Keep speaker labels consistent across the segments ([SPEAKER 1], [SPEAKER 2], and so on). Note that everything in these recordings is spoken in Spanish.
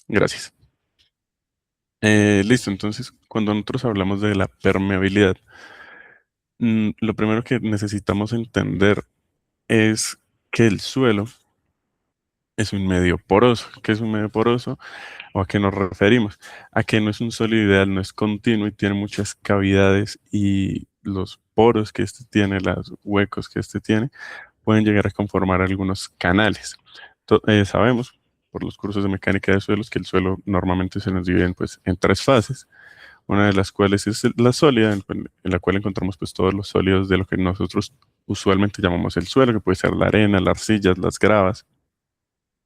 [SPEAKER 1] Gracias. Listo, entonces, cuando nosotros hablamos de la permeabilidad, lo primero que necesitamos entender es que el suelo es un medio poroso. ¿Qué es un medio poroso? ¿O a qué nos referimos? A que no es un sólido ideal, no es continuo y tiene muchas cavidades y los poros que este tiene, los huecos que este tiene, pueden llegar a conformar algunos canales. Sabemos por los cursos de mecánica de suelos que el suelo normalmente se nos divide pues, en tres fases, una de las cuales es la sólida, en la cual encontramos pues, todos los sólidos de lo que nosotros usualmente llamamos el suelo, que puede ser la arena, las arcillas, las gravas,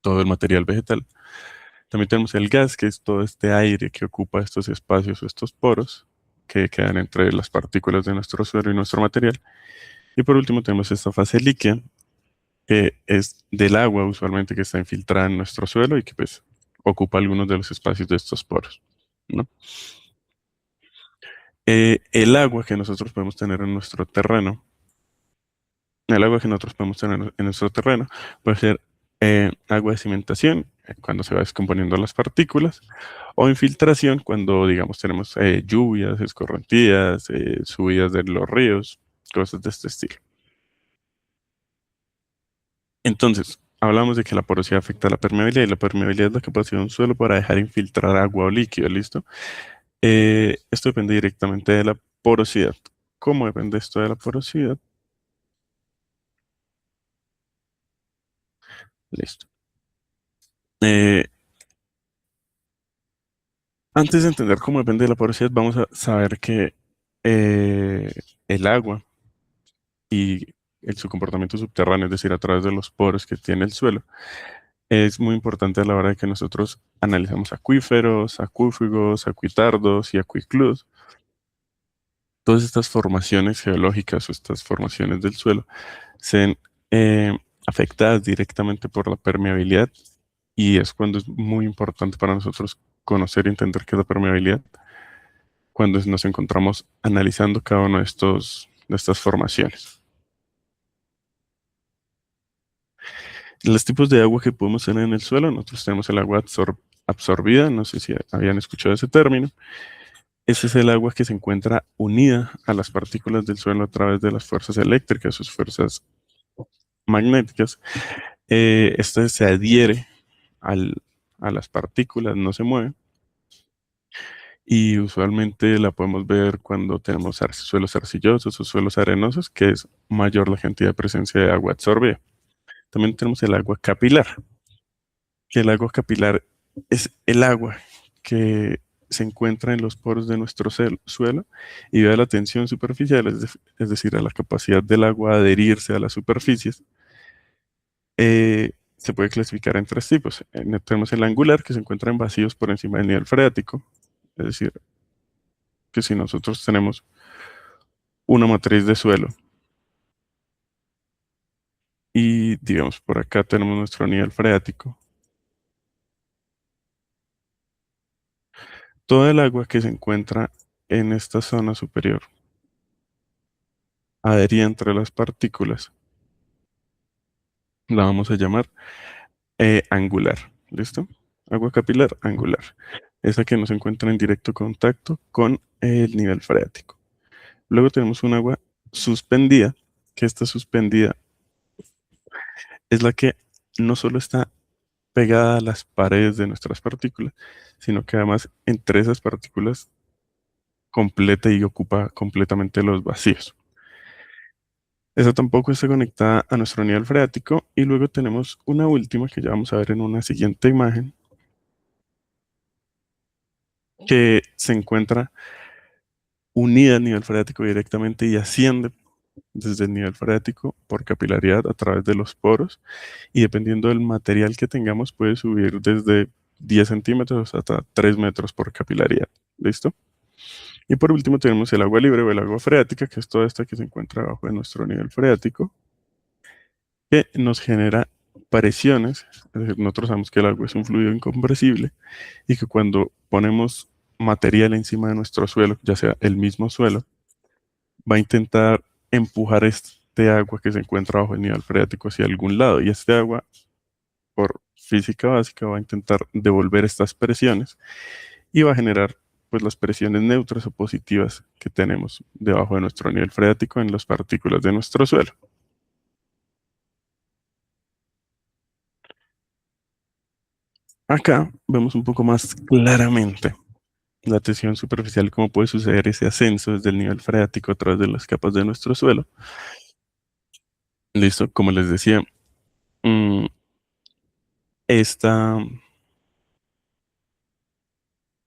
[SPEAKER 1] todo el material vegetal. También tenemos el gas, que es todo este aire que ocupa estos espacios o estos poros que quedan entre las partículas de nuestro suelo y nuestro material. Y por último tenemos esta fase líquida, que es del agua usualmente que está infiltrada en nuestro suelo y que pues ocupa algunos de los espacios de estos poros, ¿no? El agua que nosotros podemos tener en nuestro terreno, el agua que nosotros podemos tener en nuestro terreno puede ser agua de cimentación, cuando se va descomponiendo las partículas, o infiltración, cuando, digamos, tenemos lluvias, escorrentías, subidas de los ríos, cosas de este estilo. Entonces, hablamos de que la porosidad afecta a la permeabilidad y la permeabilidad es la capacidad de un suelo para dejar infiltrar agua o líquido, ¿listo? Esto depende directamente de la porosidad. ¿Cómo depende esto de la porosidad? Listo. Eh, Antes de entender cómo depende de la porosidad, vamos a saber que eh, el agua y su comportamiento subterráneo, es decir, a través de los poros que tiene el suelo, es muy importante a la hora de que nosotros analizamos acuíferos, acuífugos, acuitardos y acuicludos. Todas estas formaciones geológicas o estas formaciones del suelo se ven afectadas directamente por la permeabilidad y es cuando es muy importante para nosotros conocer y entender qué es la permeabilidad cuando nos encontramos analizando cada uno de estas formaciones. Los tipos de agua que podemos tener en el suelo, nosotros tenemos el agua absorbida, no sé si habían escuchado ese término. Ese es el agua que se encuentra unida a las partículas del suelo a través de las fuerzas eléctricas, sus fuerzas magnéticas. Esta se adhiere al- a las partículas, no se mueve. Y usualmente la podemos ver cuando tenemos suelos arcillosos o suelos arenosos, que es mayor la cantidad de presencia de agua absorbida. También tenemos el agua capilar, que el agua capilar es el agua que se encuentra en los poros de nuestro suelo y debido a la tensión superficial, es decir, a la capacidad del agua de adherirse a las superficies, se puede clasificar en tres tipos. Tenemos el angular, que se encuentra en vacíos por encima del nivel freático, es decir, que si nosotros tenemos una matriz de suelo y digamos por acá tenemos nuestro nivel freático, toda el agua que se encuentra en esta zona superior adherida entre las partículas la vamos a llamar angular. ¿Listo? Agua capilar angular. Esa que no se encuentra en directo contacto con el nivel freático. Luego tenemos un agua suspendida, que esta suspendida es la que no solo está pegada a las paredes de nuestras partículas, sino que además entre esas partículas completa y ocupa completamente los vacíos. Esa tampoco está conectada a nuestro nivel freático y luego tenemos una última que ya vamos a ver en una siguiente imagen que se encuentra unida al nivel freático directamente y asciende desde el nivel freático por capilaridad a través de los poros y dependiendo del material que tengamos puede subir desde 10 centímetros hasta 3 metros por capilaridad. ¿Listo? Y por último tenemos el agua libre o el agua freática, que es toda esta que se encuentra abajo de nuestro nivel freático, que nos genera presiones. Es decir, nosotros sabemos que el agua es un fluido incompresible y que cuando ponemos material encima de nuestro suelo, ya sea el mismo suelo, va a intentar empujar este agua que se encuentra bajo el nivel freático hacia algún lado. Y este agua, por física básica va a intentar devolver estas presiones y va a generar pues las presiones neutras o positivas que tenemos debajo de nuestro nivel freático en las partículas de nuestro suelo. Acá vemos un poco más claramente la tensión superficial y cómo puede suceder ese ascenso desde el nivel freático a través de las capas de nuestro suelo. Listo, como les decía, mm, esta,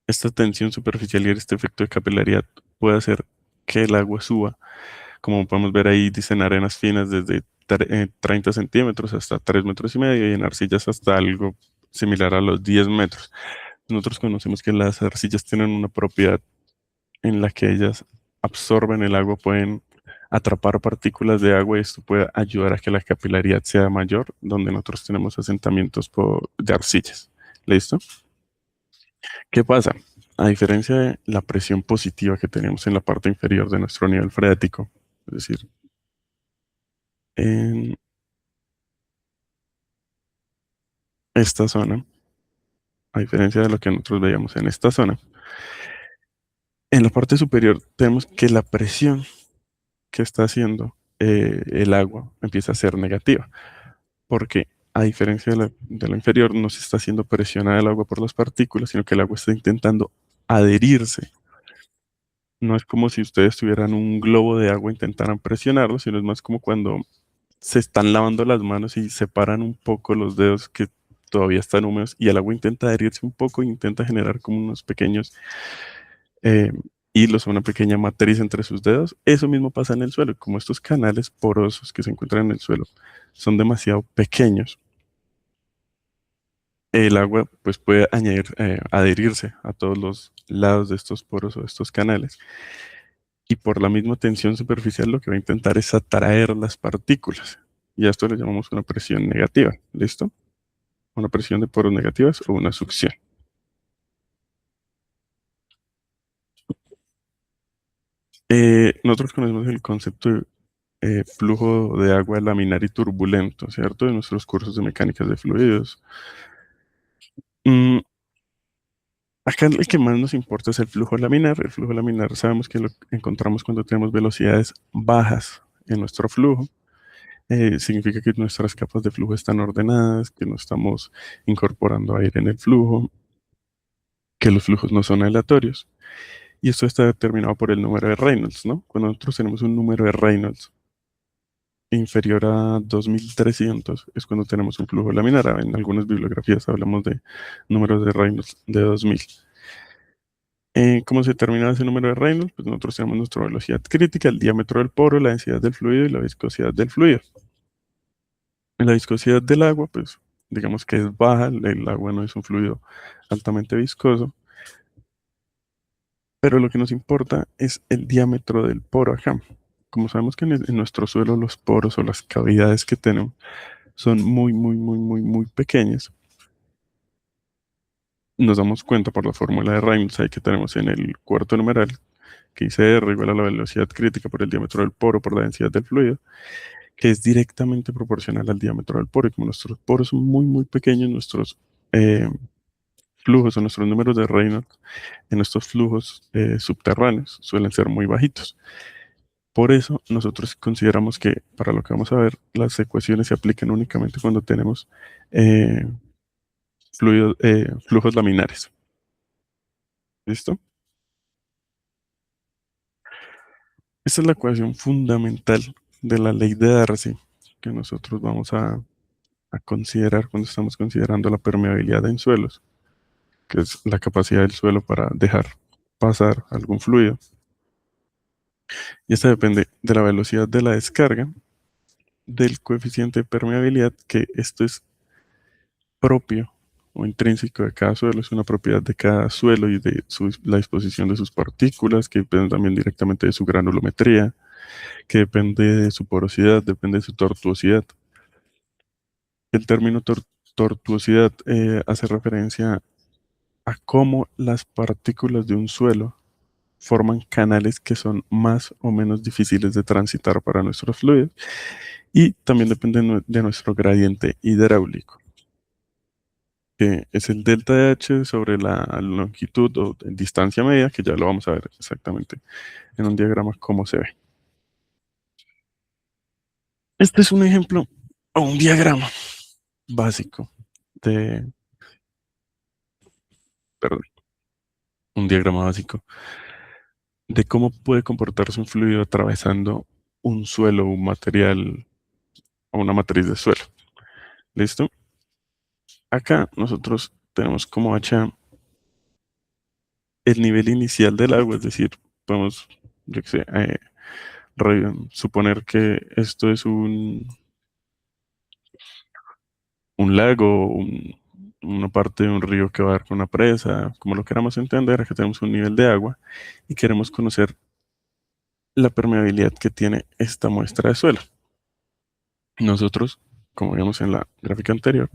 [SPEAKER 1] esta tensión superficial y este efecto de capilaridad puede hacer que el agua suba. Como podemos ver ahí, dicen arenas finas desde 30 centímetros hasta 3 metros y medio y en arcillas hasta algo similar a los 10 metros. Nosotros conocemos que las arcillas tienen una propiedad en la que ellas absorben el agua, pueden atrapar partículas de agua y esto puede ayudar a que la capilaridad sea mayor, donde nosotros tenemos asentamientos de arcillas. ¿Listo? ¿Qué pasa? A diferencia de la presión positiva que tenemos en la parte inferior de nuestro nivel freático, es decir, en esta zona, a diferencia de lo que nosotros veíamos en esta zona, en la parte superior tenemos que la presión que está haciendo el agua empieza a ser negativa, porque a diferencia de la inferior, no se está haciendo presionada el agua por las partículas, sino que el agua está intentando adherirse. No es como si ustedes tuvieran un globo de agua e intentaran presionarlo, sino es más como cuando se están lavando las manos y separan un poco los dedos que todavía están húmedos y el agua intenta adherirse un poco e intenta generar como unos pequeños eh, hilos o una pequeña matriz entre sus dedos. Eso mismo pasa en el suelo, como estos canales porosos que se encuentran en el suelo son demasiado pequeños. El agua pues puede adherirse a todos los lados de estos poros o de estos canales y por la misma tensión superficial lo que va a intentar es atraer las partículas y a esto le llamamos una presión negativa. ¿Listo? Una presión de poros negativas o una succión. Nosotros conocemos el concepto de flujo de agua laminar y turbulento, ¿cierto? En nuestros cursos de mecánicas de fluidos. Mm, Acá el que más nos importa es el flujo laminar. El flujo laminar sabemos que lo encontramos cuando tenemos velocidades bajas en nuestro flujo. Significa que nuestras capas de flujo están ordenadas, que no estamos incorporando aire en el flujo, que los flujos no son aleatorios. Y esto está determinado por el número de Reynolds, ¿no? Cuando nosotros tenemos un número de Reynolds inferior a 2300 es cuando tenemos un flujo laminar. En algunas bibliografías hablamos de números de Reynolds de 2000. ¿Cómo se determina ese número de Reynolds? Pues nosotros tenemos nuestra velocidad crítica, el diámetro del poro, la densidad del fluido y la viscosidad del fluido. En la viscosidad del agua, pues digamos que es baja, el agua no es un fluido altamente viscoso, pero lo que nos importa es el diámetro del poro acá. Como sabemos que en nuestro suelo los poros o las cavidades que tenemos son muy, muy, muy, muy, muy pequeñas, nos damos cuenta por la fórmula de Reynolds ahí que tenemos en el cuarto numeral, que dice R igual a la velocidad crítica por el diámetro del poro por la densidad del fluido, que es directamente proporcional al diámetro del poro. Y como nuestros poros son muy, muy pequeños, nuestros flujos o nuestros números de Reynolds en estos flujos subterráneos suelen ser muy bajitos. Por eso nosotros consideramos que para lo que vamos a ver, las ecuaciones se aplican únicamente cuando tenemos eh, flujos laminares. ¿Listo? Esta es la ecuación fundamental de la ley de Darcy que nosotros vamos a considerar cuando estamos considerando la permeabilidad en suelos, que es la capacidad del suelo para dejar pasar algún fluido. Y esta depende de la velocidad de la descarga, del coeficiente de permeabilidad, que esto es propio o intrínseco de cada suelo, es una propiedad de cada suelo y de la disposición de sus partículas, que depende también directamente de su granulometría, que depende de su porosidad, depende de su tortuosidad. El término tortuosidad hace referencia a cómo las partículas de un suelo forman canales que son más o menos difíciles de transitar para nuestros fluidos y también depende de nuestro gradiente hidráulico. que es el delta de H sobre la longitud o distancia media, que ya lo vamos a ver exactamente en un diagrama cómo se ve. Este es un ejemplo o un diagrama básico de, perdón, un diagrama básico de cómo puede comportarse un fluido atravesando un suelo, un material o una matriz de suelo. ¿Listo? Acá nosotros tenemos como H el nivel inicial del agua, es decir, podemos, yo qué sé, suponer que esto es un lago, una parte de un río que va a dar con una presa, como lo queramos entender, acá tenemos un nivel de agua y queremos conocer la permeabilidad que tiene esta muestra de suelo. Nosotros, como vimos en la gráfica anterior,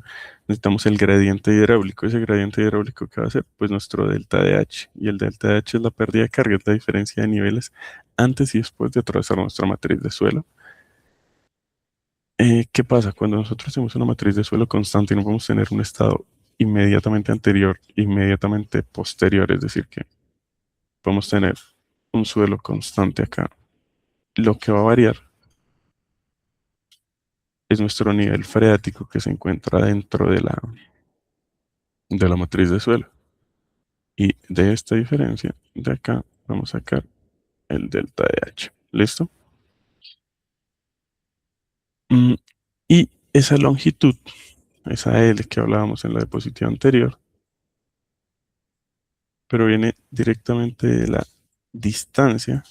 [SPEAKER 1] necesitamos el gradiente hidráulico. Ese gradiente hidráulico que va a ser, pues nuestro delta de H. Y el delta de H es la pérdida de carga, es la diferencia de niveles antes y después de atravesar nuestra matriz de suelo. ¿Qué pasa? Cuando nosotros tenemos una matriz de suelo constante y no podemos tener un estado inmediatamente anterior, inmediatamente posterior, es decir, que podemos tener un suelo constante acá. Lo que va a variar es nuestro nivel freático que se encuentra dentro de la matriz de suelo. Y de esta diferencia, de acá, vamos a sacar el delta de H. ¿Listo? Mm, y esa longitud, esa L que hablábamos en la diapositiva anterior, pero viene directamente de la distancia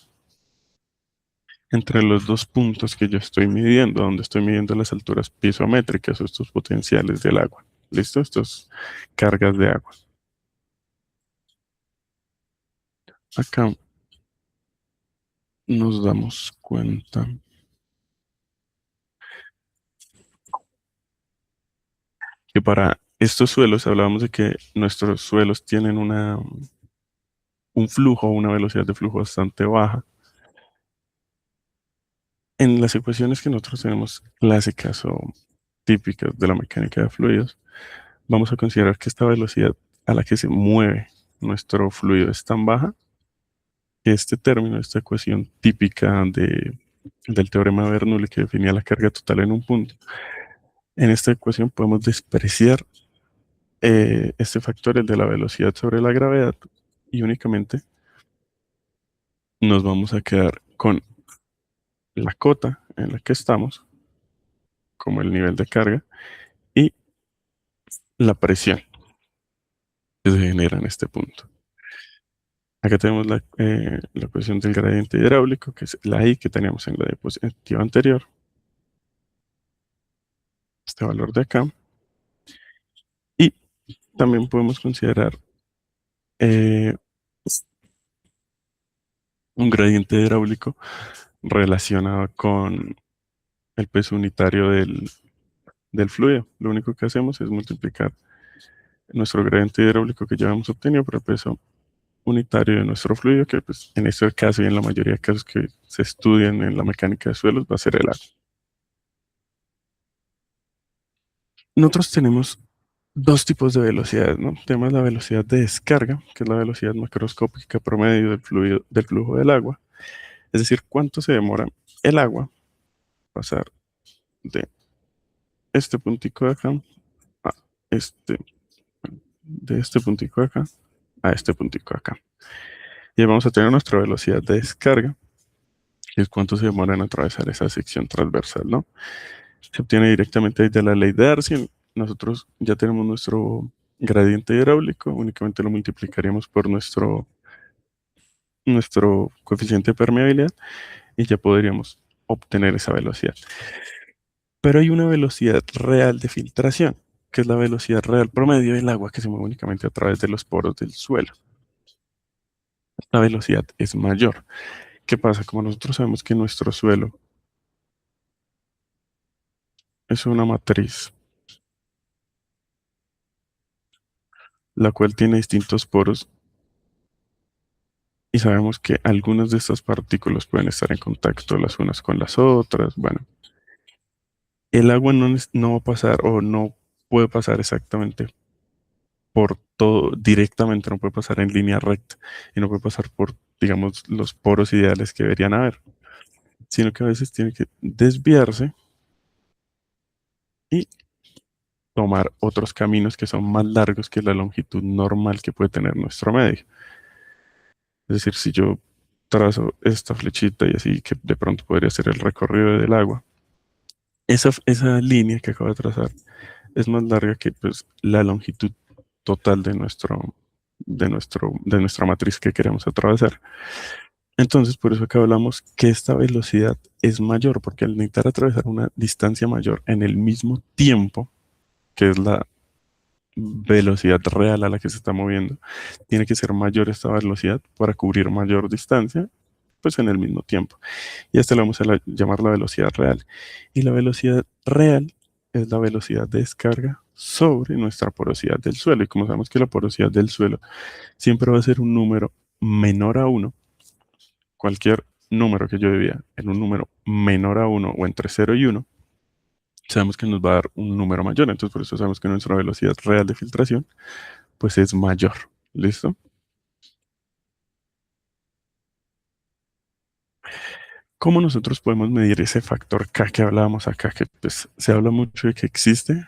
[SPEAKER 1] entre los dos puntos que yo estoy midiendo, donde estoy midiendo las alturas piezométricas o estos potenciales del agua. ¿Listo? Estos cargas de agua. Acá nos damos cuenta que para estos suelos hablábamos de que nuestros suelos tienen un flujo, una velocidad de flujo bastante baja. En las ecuaciones que nosotros tenemos clásicas o típicas de la mecánica de fluidos, vamos a considerar que esta velocidad a la que se mueve nuestro fluido es tan baja que este término, esta ecuación típica del teorema de Bernoulli que definía la carga total en un punto, en esta ecuación podemos despreciar este factor, el de la velocidad sobre la gravedad, y únicamente nos vamos a quedar con la cota en la que estamos, como el nivel de carga, y la presión que se genera en este punto. Acá tenemos la ecuación del gradiente hidráulico, que es la I que teníamos en la diapositiva anterior, este valor de acá, y también podemos considerar eh, un gradiente hidráulico relacionado con el peso unitario del fluido. Lo único que hacemos es multiplicar nuestro gradiente hidráulico que ya hemos obtenido por el peso unitario de nuestro fluido, que pues, en este caso y en la mayoría de casos que se estudian en la mecánica de suelos va a ser el agua. Nosotros tenemos dos tipos de velocidades, ¿no? Tenemos la velocidad de descarga, que es la velocidad macroscópica promedio del fluido, del flujo del agua, es decir, cuánto se demora el agua pasar de este puntico de acá a este, de este puntico de acá a este puntico de acá. Y ahí vamos a tener nuestra velocidad de descarga, que es cuánto se demora en atravesar esa sección transversal, ¿no? Se obtiene directamente de la ley de Darcy. Nosotros ya tenemos nuestro gradiente hidráulico, únicamente lo multiplicaríamos por nuestro coeficiente de permeabilidad y ya podríamos obtener esa velocidad. Pero hay una velocidad real de filtración, que es la velocidad real promedio del agua que se mueve únicamente a través de los poros del suelo. La velocidad es mayor. ¿Qué pasa? Como nosotros sabemos que nuestro suelo es una matriz, la cual tiene distintos poros, y sabemos que algunas de estas partículas pueden estar en contacto las unas con las otras. Bueno, el agua no va a pasar o no puede pasar exactamente por todo directamente, no puede pasar en línea recta y no puede pasar por, digamos, los poros ideales que deberían haber, sino que a veces tiene que desviarse y tomar otros caminos que son más largos que la longitud normal que puede tener nuestro medio. Es decir, si yo trazo esta flechita y así, que de pronto podría ser el recorrido del agua, esa línea que acabo de trazar es más larga que pues, la longitud total de nuestra matriz que queremos atravesar. Entonces, por eso acá hablamos que esta velocidad es mayor, porque al necesitar atravesar una distancia mayor en el mismo tiempo, que es la velocidad real a la que se está moviendo, tiene que ser mayor esta velocidad para cubrir mayor distancia, pues en el mismo tiempo. Y a esta le vamos a llamar la velocidad real. Y la velocidad real es la velocidad de descarga sobre nuestra porosidad del suelo. Y como sabemos que la porosidad del suelo siempre va a ser un número menor a uno, cualquier número que yo diviда en un número menor a uno o entre cero y uno, sabemos que nos va a dar un número mayor. Entonces, por eso sabemos que nuestra velocidad real de filtración, pues es mayor. ¿Listo? ¿Cómo nosotros podemos medir ese factor K que hablábamos acá? Que pues, se habla mucho de que existe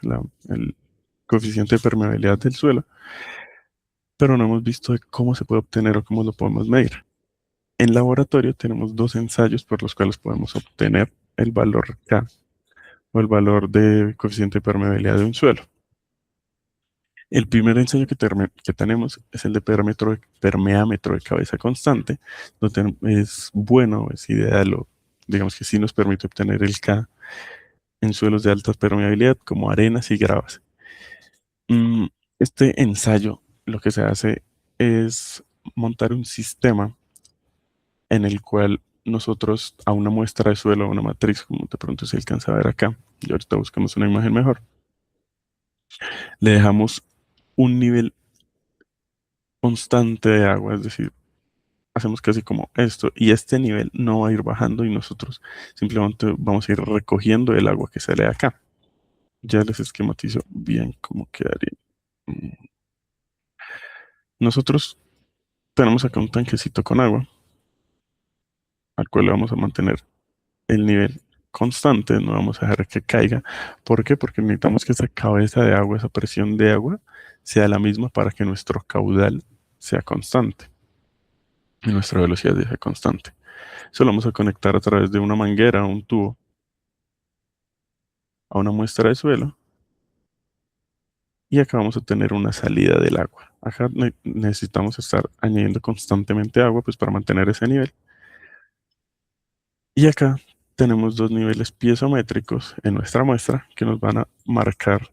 [SPEAKER 1] el coeficiente de permeabilidad del suelo, pero no hemos visto de cómo se puede obtener o cómo lo podemos medir. En laboratorio tenemos dos ensayos por los cuales podemos obtener el valor K o el valor de coeficiente de permeabilidad de un suelo. El primer ensayo que tenemos es el de permeámetro de cabeza constante, donde es bueno, es ideal, o digamos que sí nos permite obtener el K en suelos de alta permeabilidad como arenas y gravas. Mm, Este ensayo lo que se hace es montar un sistema en el cual nosotros a una muestra de suelo, a una matriz, como de pronto se alcanza a ver acá, y ahorita buscamos una imagen mejor, le dejamos un nivel constante de agua, es decir, hacemos casi como esto, y este nivel no va a ir bajando y nosotros simplemente vamos a ir recogiendo el agua que sale de acá. Ya les esquematizo bien cómo quedaría. Mm, Nosotros tenemos acá un tanquecito con agua, al cual le vamos a mantener el nivel constante, no vamos a dejar que caiga. ¿Por qué? Porque necesitamos que esa cabeza de agua, esa presión de agua, sea la misma para que nuestro caudal sea constante y nuestra velocidad sea constante. Eso lo vamos a conectar a través de una manguera, un tubo, a una muestra de suelo y acá vamos a tener una salida del agua. Acá necesitamos estar añadiendo constantemente agua pues para mantener ese nivel. Y acá tenemos dos niveles piezométricos en nuestra muestra que nos van a marcar,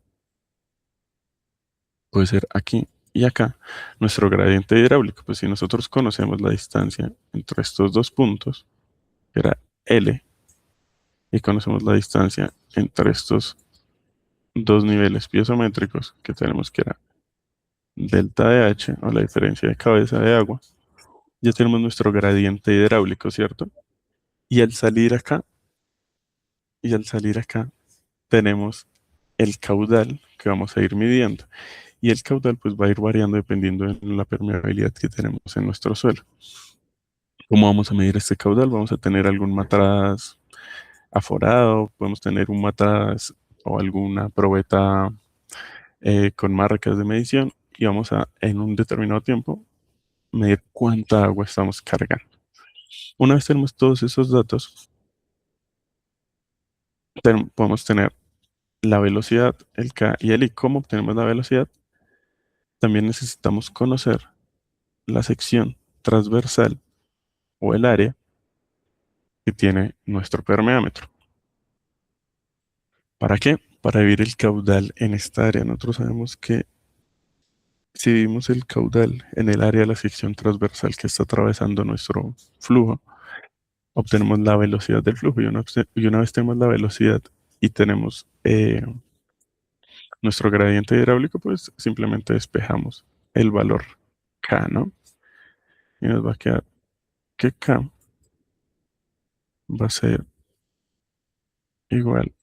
[SPEAKER 1] puede ser aquí y acá, nuestro gradiente hidráulico. Pues si nosotros conocemos la distancia entre estos dos puntos, que era L, y conocemos la distancia entre estos dos niveles piezométricos que tenemos que era delta de H o la diferencia de cabeza de agua, ya tenemos nuestro gradiente hidráulico, ¿cierto? Y al salir acá, y al salir acá, tenemos el caudal que vamos a ir midiendo. Y el caudal pues va a ir variando dependiendo de la permeabilidad que tenemos en nuestro suelo. ¿Cómo vamos a medir este caudal? Vamos a tener algún matraz aforado, podemos tener un matraz o alguna probeta con marcas de medición y vamos a en un determinado tiempo medir cuánta agua estamos cargando. Una vez tenemos todos esos datos, podemos tener la velocidad, el K y el I. ¿Cómo obtenemos la velocidad? También necesitamos conocer la sección transversal o el área que tiene nuestro permeámetro. ¿Para qué? Para medir el caudal en esta área. Nosotros sabemos que si vimos el caudal en el área de la sección transversal que está atravesando nuestro flujo, obtenemos la velocidad del flujo. Y una vez tenemos la velocidad y tenemos nuestro gradiente hidráulico, pues simplemente despejamos el valor K, ¿no? Y nos va a quedar que K va a ser igual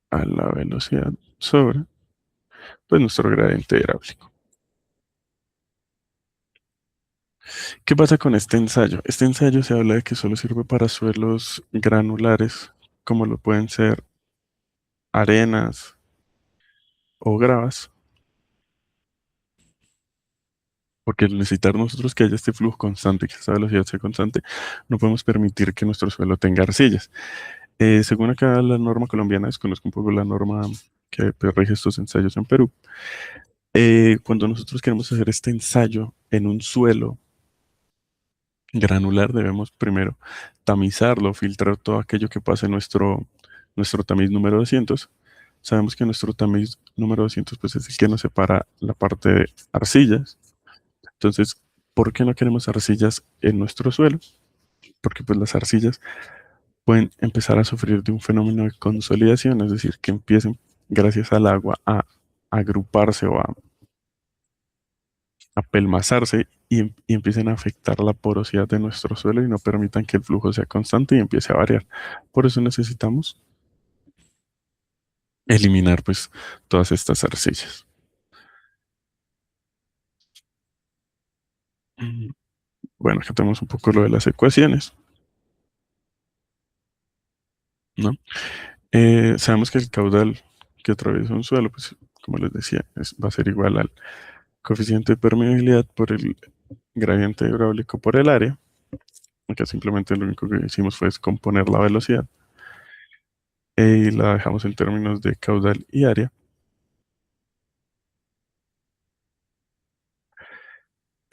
[SPEAKER 1] a la velocidad sobre pues nuestro gradiente hidráulico. ¿Qué pasa con este ensayo? Este ensayo se habla de que solo sirve para suelos granulares, como lo pueden ser arenas o gravas, porque al necesitar nosotros que haya este flujo constante, que esta velocidad sea constante, no podemos permitir que nuestro suelo tenga arcillas. Según acá la norma colombiana, desconozco un poco la norma que pues, rige estos ensayos en Perú. Cuando nosotros queremos hacer este ensayo en un suelo granular, debemos primero tamizarlo, filtrar todo aquello que pase en nuestro tamiz número 200. Sabemos que nuestro tamiz número 200 pues, es el que nos separa la parte de arcillas. Entonces, ¿por qué no queremos arcillas en nuestro suelo? Porque pues las arcillas pueden empezar a sufrir de un fenómeno de consolidación, es decir, que empiecen gracias al agua a agruparse o a apelmazarse y empiecen a afectar la porosidad de nuestro suelo y no permitan que el flujo sea constante y empiece a variar. Por eso necesitamos eliminar pues todas estas arcillas. Mm, Bueno, acá tenemos un poco lo de las ecuaciones, ¿no? Sabemos que el caudal que atraviesa un suelo, pues como les decía, va a ser igual al coeficiente de permeabilidad por el gradiente hidráulico por el área. Acá simplemente lo único que hicimos fue descomponer la velocidad y la dejamos en términos de caudal y área.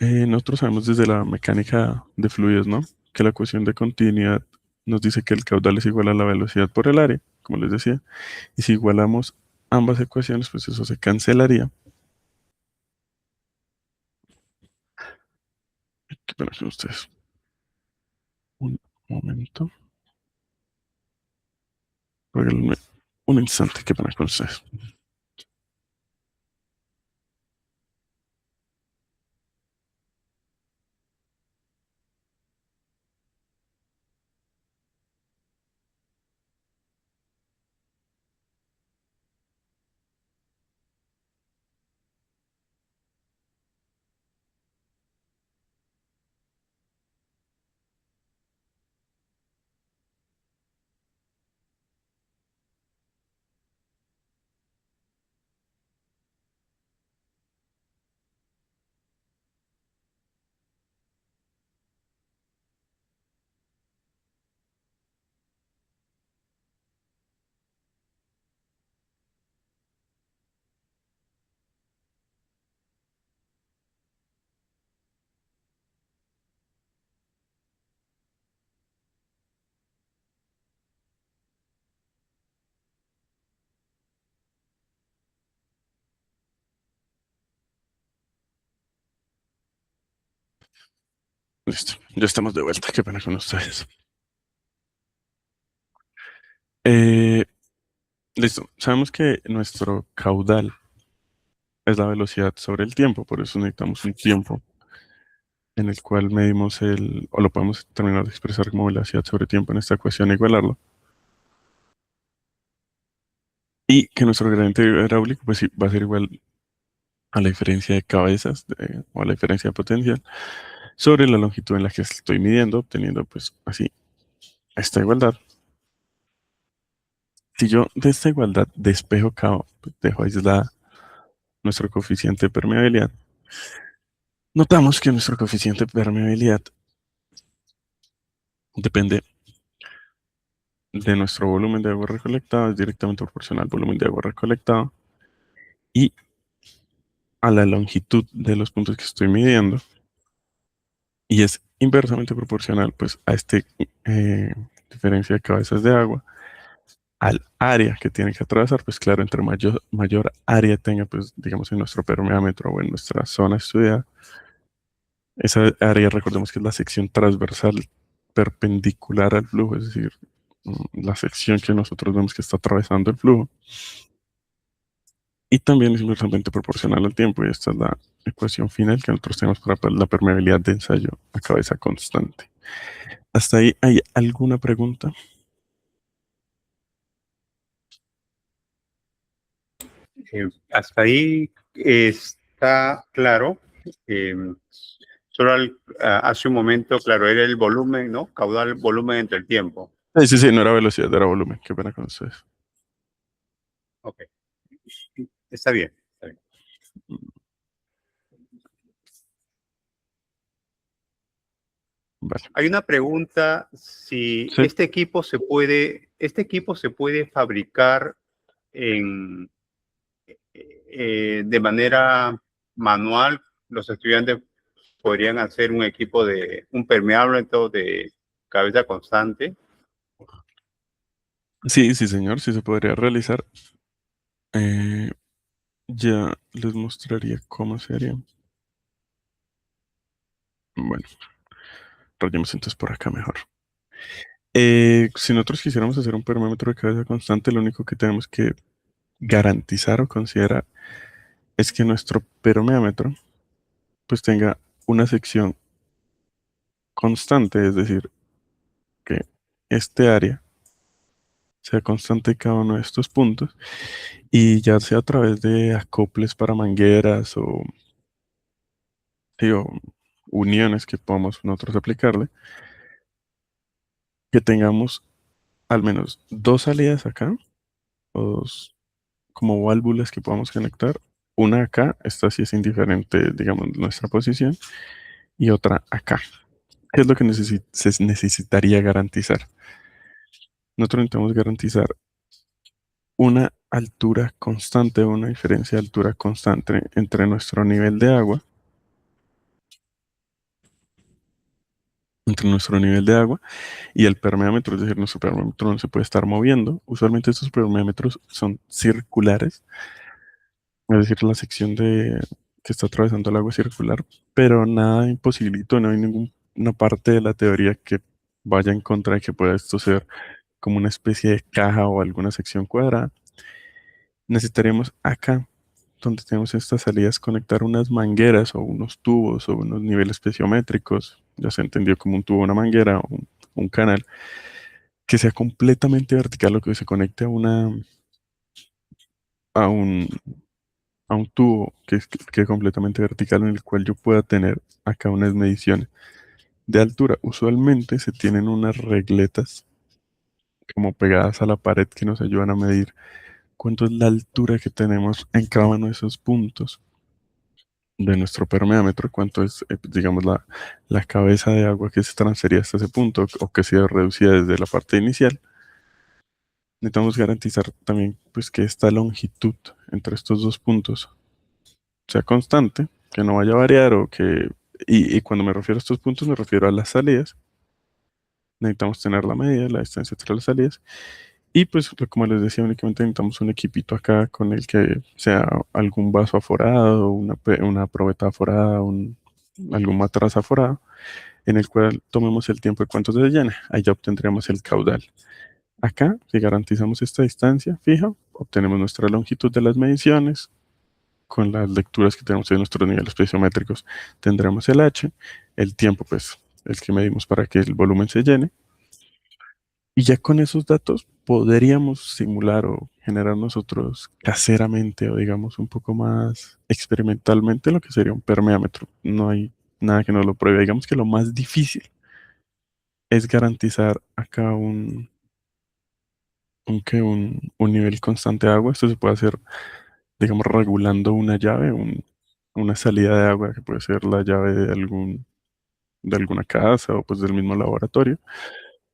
[SPEAKER 1] Nosotros sabemos desde la mecánica de fluidos, ¿no? Que la ecuación de continuidad nos dice que el caudal es igual a la velocidad por el área, como les decía. Y si igualamos ambas ecuaciones, pues eso se cancelaría. ¿Qué pasa con ustedes? Un momento. Regálenme un instante. ¿Qué pasa con ustedes? Listo, ya estamos de vuelta. ¿Qué pasa con ustedes? Eh, Listo, sabemos que nuestro caudal es la velocidad sobre el tiempo, por eso necesitamos un tiempo en el cual medimos o lo podemos terminar de expresar como velocidad sobre tiempo en esta ecuación e igualarlo. Y que nuestro gradiente hidráulico pues sí, va a ser igual a la diferencia de cabezas o a la diferencia de potencial sobre la longitud en la que estoy midiendo, obteniendo pues así esta igualdad. Si yo de esta igualdad despejo cabo, pues, dejo aislada nuestro coeficiente de permeabilidad, notamos que nuestro coeficiente de permeabilidad depende de nuestro volumen de agua recolectada, es directamente proporcional al volumen de agua recolectada y a la longitud de los puntos que estoy midiendo y es inversamente proporcional pues a este diferencia de cabezas de agua al área que tiene que atravesar, pues claro, entre mayor área tenga, pues digamos en nuestro permeámetro o en nuestra zona estudiada, esa área recordemos que es la sección transversal perpendicular al flujo, es decir, la sección que nosotros vemos que está atravesando el flujo. Y también es inversamente proporcional al tiempo, y esta es la ecuación final que nosotros tenemos para la permeabilidad de ensayo a cabeza constante. ¿Hasta ahí hay alguna pregunta?
[SPEAKER 2] Hasta ahí está claro. hace un momento, claro, era el volumen, ¿no? Caudal, volumen entre el tiempo.
[SPEAKER 1] Sí, sí, sí, no era velocidad, era volumen. Qué pena con ustedes.
[SPEAKER 2] Ok, está bien, está bien.
[SPEAKER 1] Vale.
[SPEAKER 2] Hay una pregunta, si
[SPEAKER 1] Sí.
[SPEAKER 2] este equipo se puede fabricar en, de manera manual. Los estudiantes podrían hacer un equipo de un permeable de cabeza constante.
[SPEAKER 1] Sí, sí, señor, sí se podría realizar. Eh, ya les mostraría cómo se haría. Bueno, rayemos entonces por acá mejor. Si nosotros quisiéramos hacer un permómetro de cabeza constante, lo único que tenemos que garantizar o considerar es que nuestro permeámetro pues tenga una sección constante, es decir, que este área sea constante en cada uno de estos puntos y ya sea a través de acoples para mangueras o, sí, o uniones que podamos nosotros aplicarle, que tengamos al menos dos salidas acá o dos como válvulas que podamos conectar. Una acá, esta sí es indiferente, digamos, nuestra posición, y otra acá. ¿Qué es lo que se necesitaría garantizar? Nosotros necesitamos garantizar una altura constante, una diferencia de altura constante entre nuestro nivel de agua, y el permeámetro, es decir, nuestro permeámetro no se puede estar moviendo. Usualmente estos permeámetros son circulares, es decir, la sección que está atravesando el agua es circular, pero nada imposibilito, no hay ninguna parte de la teoría que vaya en contra de que pueda esto ser como una especie de caja o alguna sección cuadrada. Necesitaríamos acá, donde tenemos estas salidas, conectar unas mangueras o unos tubos o unos niveles pesiométricos, ya se entendió como un tubo, una manguera o un canal, que sea completamente vertical o que se conecte a un, a un tubo que es completamente vertical en el cual yo pueda tener acá unas mediciones de altura. Usualmente se tienen unas regletas como pegadas a la pared que nos ayudan a medir cuánto es la altura que tenemos en cada uno de esos puntos de nuestro permeámetro, cuánto es, digamos, la cabeza de agua que se transfería hasta ese punto o que se reducía desde la parte inicial. Necesitamos garantizar también pues, que esta longitud entre estos dos puntos sea constante, que no vaya a variar o que... Y cuando me refiero a estos puntos me refiero a las salidas. Necesitamos tener la medida, la distancia entre las salidas. Y pues, como les decía, únicamente necesitamos un equipito acá con el que sea algún vaso aforado, una probeta aforada, algún matraz aforado, en el cual tomemos el tiempo de cuánto se llena. Ahí ya obtendremos el caudal. Acá, si garantizamos esta distancia fija, obtenemos nuestra longitud de las mediciones. Con las lecturas que tenemos en nuestros niveles pesométricos, tendremos el H, el tiempo, pues, el que medimos para que el volumen se llene. Y ya con esos datos podríamos simular o generar nosotros caseramente o digamos un poco más experimentalmente lo que sería un permeámetro. No hay nada que nos lo pruebe. Digamos que lo más difícil es garantizar acá un nivel constante de agua. Esto se puede hacer, digamos, regulando una llave, una salida de agua que puede ser la llave de alguna casa o pues del mismo laboratorio.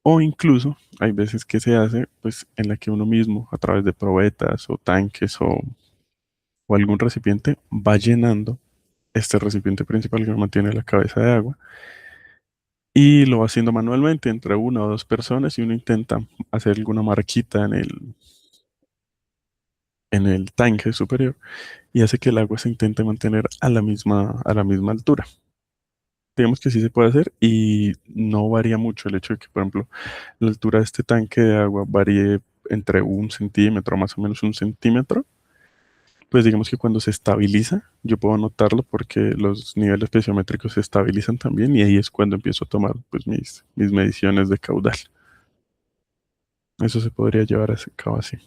[SPEAKER 1] O incluso hay veces que se hace pues en la que uno mismo a través de probetas o tanques o algún recipiente va llenando este recipiente principal que mantiene la cabeza de agua y lo va haciendo manualmente entre una o dos personas y uno intenta hacer alguna marquita en el tanque superior y hace que el agua se intente mantener a la misma altura. Digamos que sí se puede hacer y no varía mucho el hecho de que, por ejemplo, la altura de este tanque de agua varíe entre un centímetro, más o menos un centímetro. Pues digamos que cuando se estabiliza, yo puedo notarlo porque los niveles pesométricos se estabilizan también y ahí es cuando empiezo a tomar pues mis mediciones de caudal. Eso se podría llevar a cabo así.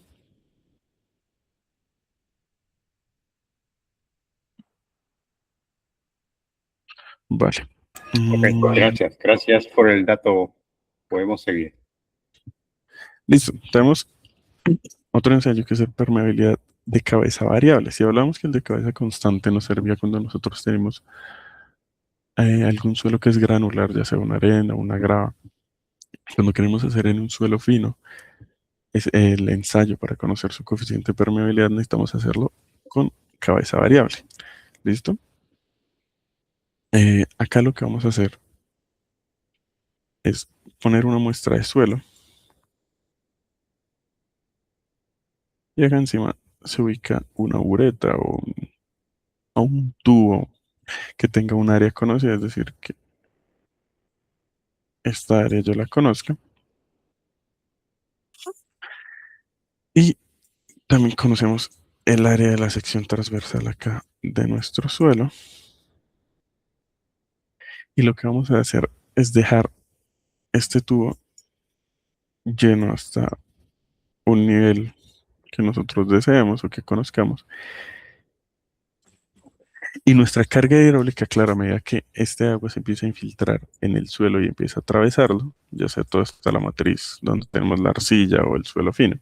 [SPEAKER 1] Vale.
[SPEAKER 2] Correcto, gracias. Gracias por el dato. Podemos seguir.
[SPEAKER 1] Listo, tenemos otro ensayo que es el permeabilidad de cabeza variable. Si hablamos que el de cabeza constante nos servía cuando nosotros tenemos algún suelo que es granular, ya sea una arena o una grava, cuando queremos hacer en un suelo fino, es el ensayo para conocer su coeficiente de permeabilidad, necesitamos hacerlo con cabeza variable. ¿Listo? Acá lo que vamos a hacer es poner una muestra de suelo y acá encima se ubica una bureta o un tubo que tenga un área conocida, es decir, que esta área yo la conozca. Y también conocemos el área de la sección transversal acá de nuestro suelo. Y lo que vamos a hacer es dejar este tubo lleno hasta un nivel que nosotros deseemos o que conozcamos. Y nuestra carga hidráulica, claro, a medida que este agua se empieza a infiltrar en el suelo y empieza a atravesarlo, ya sea toda esta la matriz donde tenemos la arcilla o el suelo fino,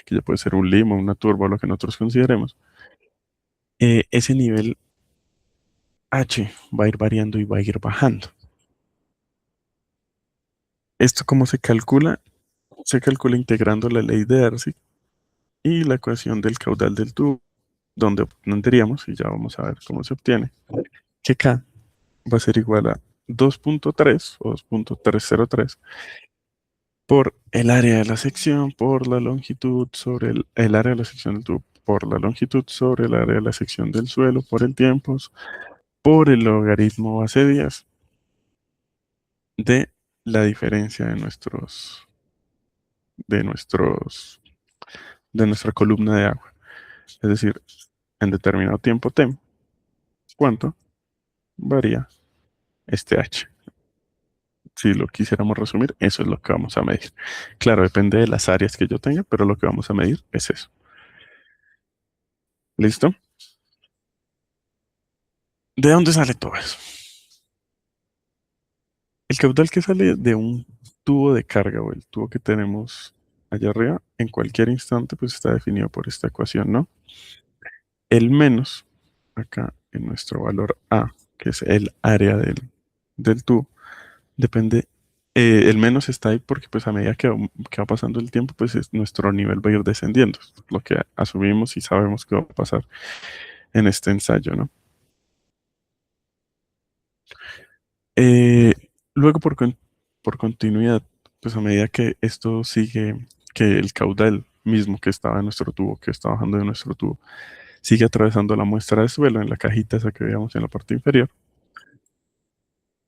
[SPEAKER 1] que ya puede ser un limo, una turba, lo que nosotros consideremos, ese nivel H va a ir variando y va a ir bajando. ¿Esto cómo se calcula? Se calcula integrando la ley de Darcy y la ecuación del caudal del tubo, donde obtendríamos, y ya vamos a ver cómo se obtiene, que K va a ser igual a 2.3 o 2.303 por el área de la sección, por la longitud sobre el área de la sección del tubo, por la longitud sobre el área de la sección del suelo, por el tiempo, por el logaritmo base 10 de la diferencia de nuestros, de nuestra columna de agua. Es decir, en determinado tiempo t, ¿cuánto varía este h? Si lo quisiéramos resumir, eso es lo que vamos a medir. Claro, depende de las áreas que yo tenga, pero lo que vamos a medir es eso. ¿Listo? ¿De dónde sale todo eso? El caudal que sale de un tubo de carga o el tubo que tenemos allá arriba, en cualquier instante, pues está definido por esta ecuación, ¿no? El menos, acá en nuestro valor A, que es el área del tubo, depende, el menos está ahí porque pues a medida que va pasando el tiempo, pues nuestro nivel va a ir descendiendo, lo que asumimos y sabemos que va a pasar en este ensayo, ¿no? Eh, luego por continuidad, pues a medida que esto sigue, que el caudal mismo que estaba en nuestro tubo, que está bajando de nuestro tubo, sigue atravesando la muestra de suelo en la cajita esa que veíamos en la parte inferior,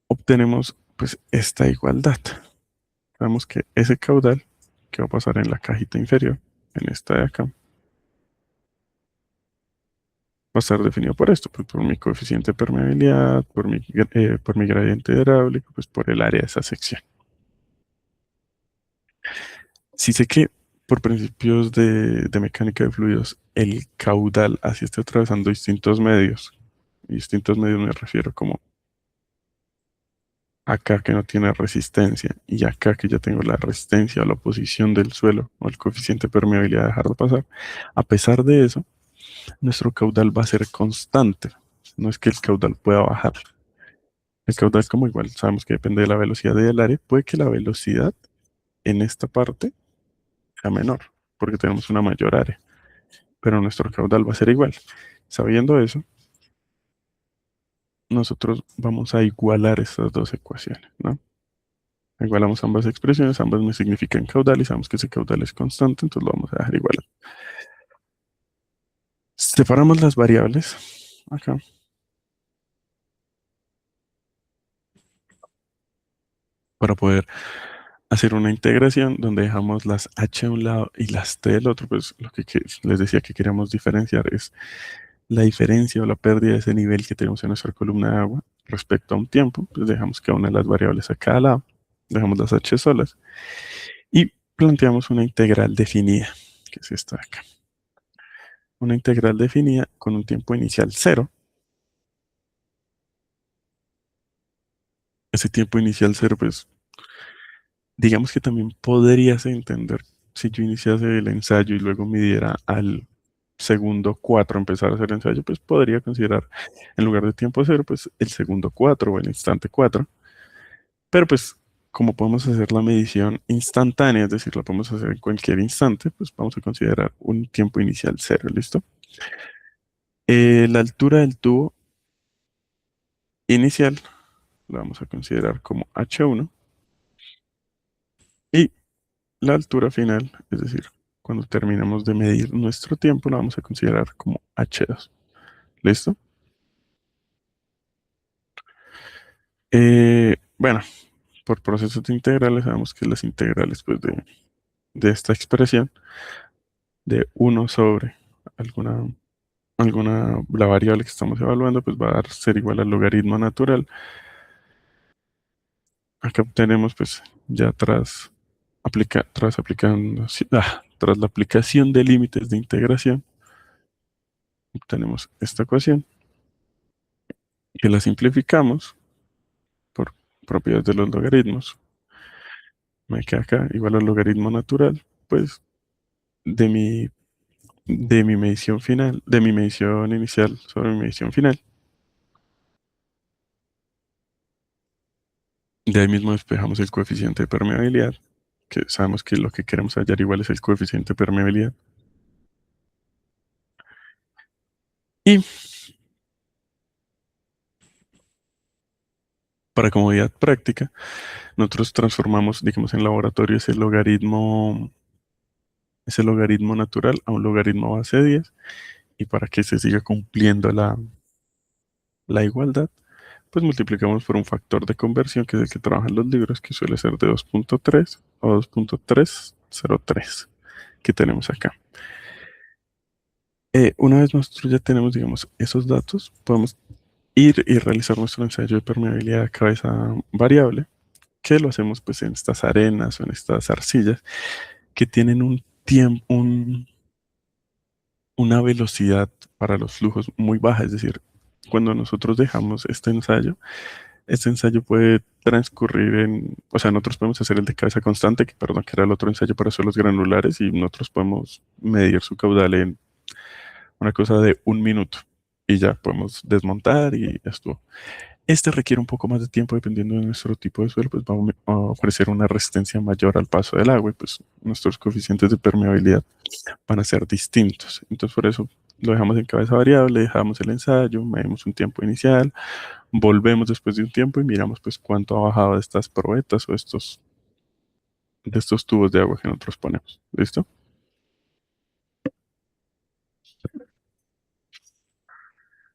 [SPEAKER 1] obtenemos pues esta igualdad. Sabemos que ese caudal que va a pasar en la cajita inferior, en esta de acá, va a estar definido por esto, pues por mi coeficiente de permeabilidad, por mi gradiente hidráulico, pues por el área de esa sección. Si sé que por principios de mecánica de fluidos, el caudal así esté atravesando distintos medios me refiero como acá que no tiene resistencia y acá que ya tengo la resistencia o la oposición del suelo o el coeficiente de permeabilidad de dejarlo pasar, a pesar de eso, nuestro caudal va a ser constante. No es que el caudal pueda bajar. El caudal es como igual, sabemos que depende de la velocidad del área, puede que la velocidad en esta parte sea menor, porque tenemos una mayor área, pero nuestro caudal va a ser igual. Sabiendo eso, nosotros vamos a igualar estas dos ecuaciones, ¿no? Igualamos ambas expresiones, ambas me significan caudal y sabemos que ese caudal es constante, entonces lo vamos a dejar igual. Separamos las variables acá para poder hacer una integración donde dejamos las h de un lado y las t del otro, pues lo que les decía que queríamos diferenciar es la diferencia o la pérdida de ese nivel que tenemos en nuestra columna de agua respecto a un tiempo, pues dejamos cada una de las variables a cada lado, dejamos las h solas y planteamos una integral definida, que es esta de acá. Una integral definida con un tiempo inicial 0 ese tiempo inicial cero, pues digamos que también podrías entender si yo iniciase el ensayo y luego midiera al segundo 4 empezar a hacer el ensayo, pues podría considerar en lugar de tiempo cero, pues el segundo 4 o el instante 4. Pero pues como podemos hacer la medición instantánea, es decir, la podemos hacer en cualquier instante, pues vamos a considerar un tiempo inicial cero, ¿listo? La altura del tubo inicial la vamos a considerar como h1 y la altura final, es decir, cuando terminemos de medir nuestro tiempo, la vamos a considerar como h2. ¿Listo? Bueno, por procesos de integrales, sabemos que las integrales pues, de esta expresión de uno sobre alguna, la variable que estamos evaluando, pues va a ser igual al logaritmo natural. Acá obtenemos, pues, ya tras la aplicación de límites de integración, obtenemos esta ecuación que la simplificamos por propiedades de los logaritmos. Me queda acá igual al logaritmo natural, pues, de mi medición final, de mi medición inicial sobre mi medición final. De ahí mismo despejamos el coeficiente de permeabilidad, que sabemos que lo que queremos hallar igual es el coeficiente de permeabilidad. Y para comodidad práctica, nosotros transformamos, digamos, en laboratorio ese logaritmo natural a un logaritmo base de 10. Y para que se siga cumpliendo la igualdad, pues multiplicamos por un factor de conversión, que es el que trabajan los libros, que suele ser de 2.3 o 2.303, que tenemos acá. Una vez nosotros ya tenemos, digamos, esos datos, podemos ir y realizar nuestro ensayo de permeabilidad a cabeza variable, que lo hacemos pues en estas arenas o en estas arcillas que tienen un tiempo, una velocidad para los flujos muy baja. Es decir, cuando nosotros dejamos este ensayo puede transcurrir o sea, nosotros podemos hacer el de cabeza constante, perdón, que era el otro ensayo para suelos granulares, y nosotros podemos medir su caudal en una cosa de 1 minuto y ya podemos desmontar y ya estuvo. Este requiere un poco más de tiempo dependiendo de nuestro tipo de suelo, pues va a ofrecer una resistencia mayor al paso del agua y pues nuestros coeficientes de permeabilidad van a ser distintos. Entonces por eso lo dejamos en cabeza variable, dejamos el ensayo, medimos un tiempo inicial, volvemos después de un tiempo y miramos pues cuánto ha bajado de estas probetas o de estos tubos de agua que nosotros ponemos. ¿Listo?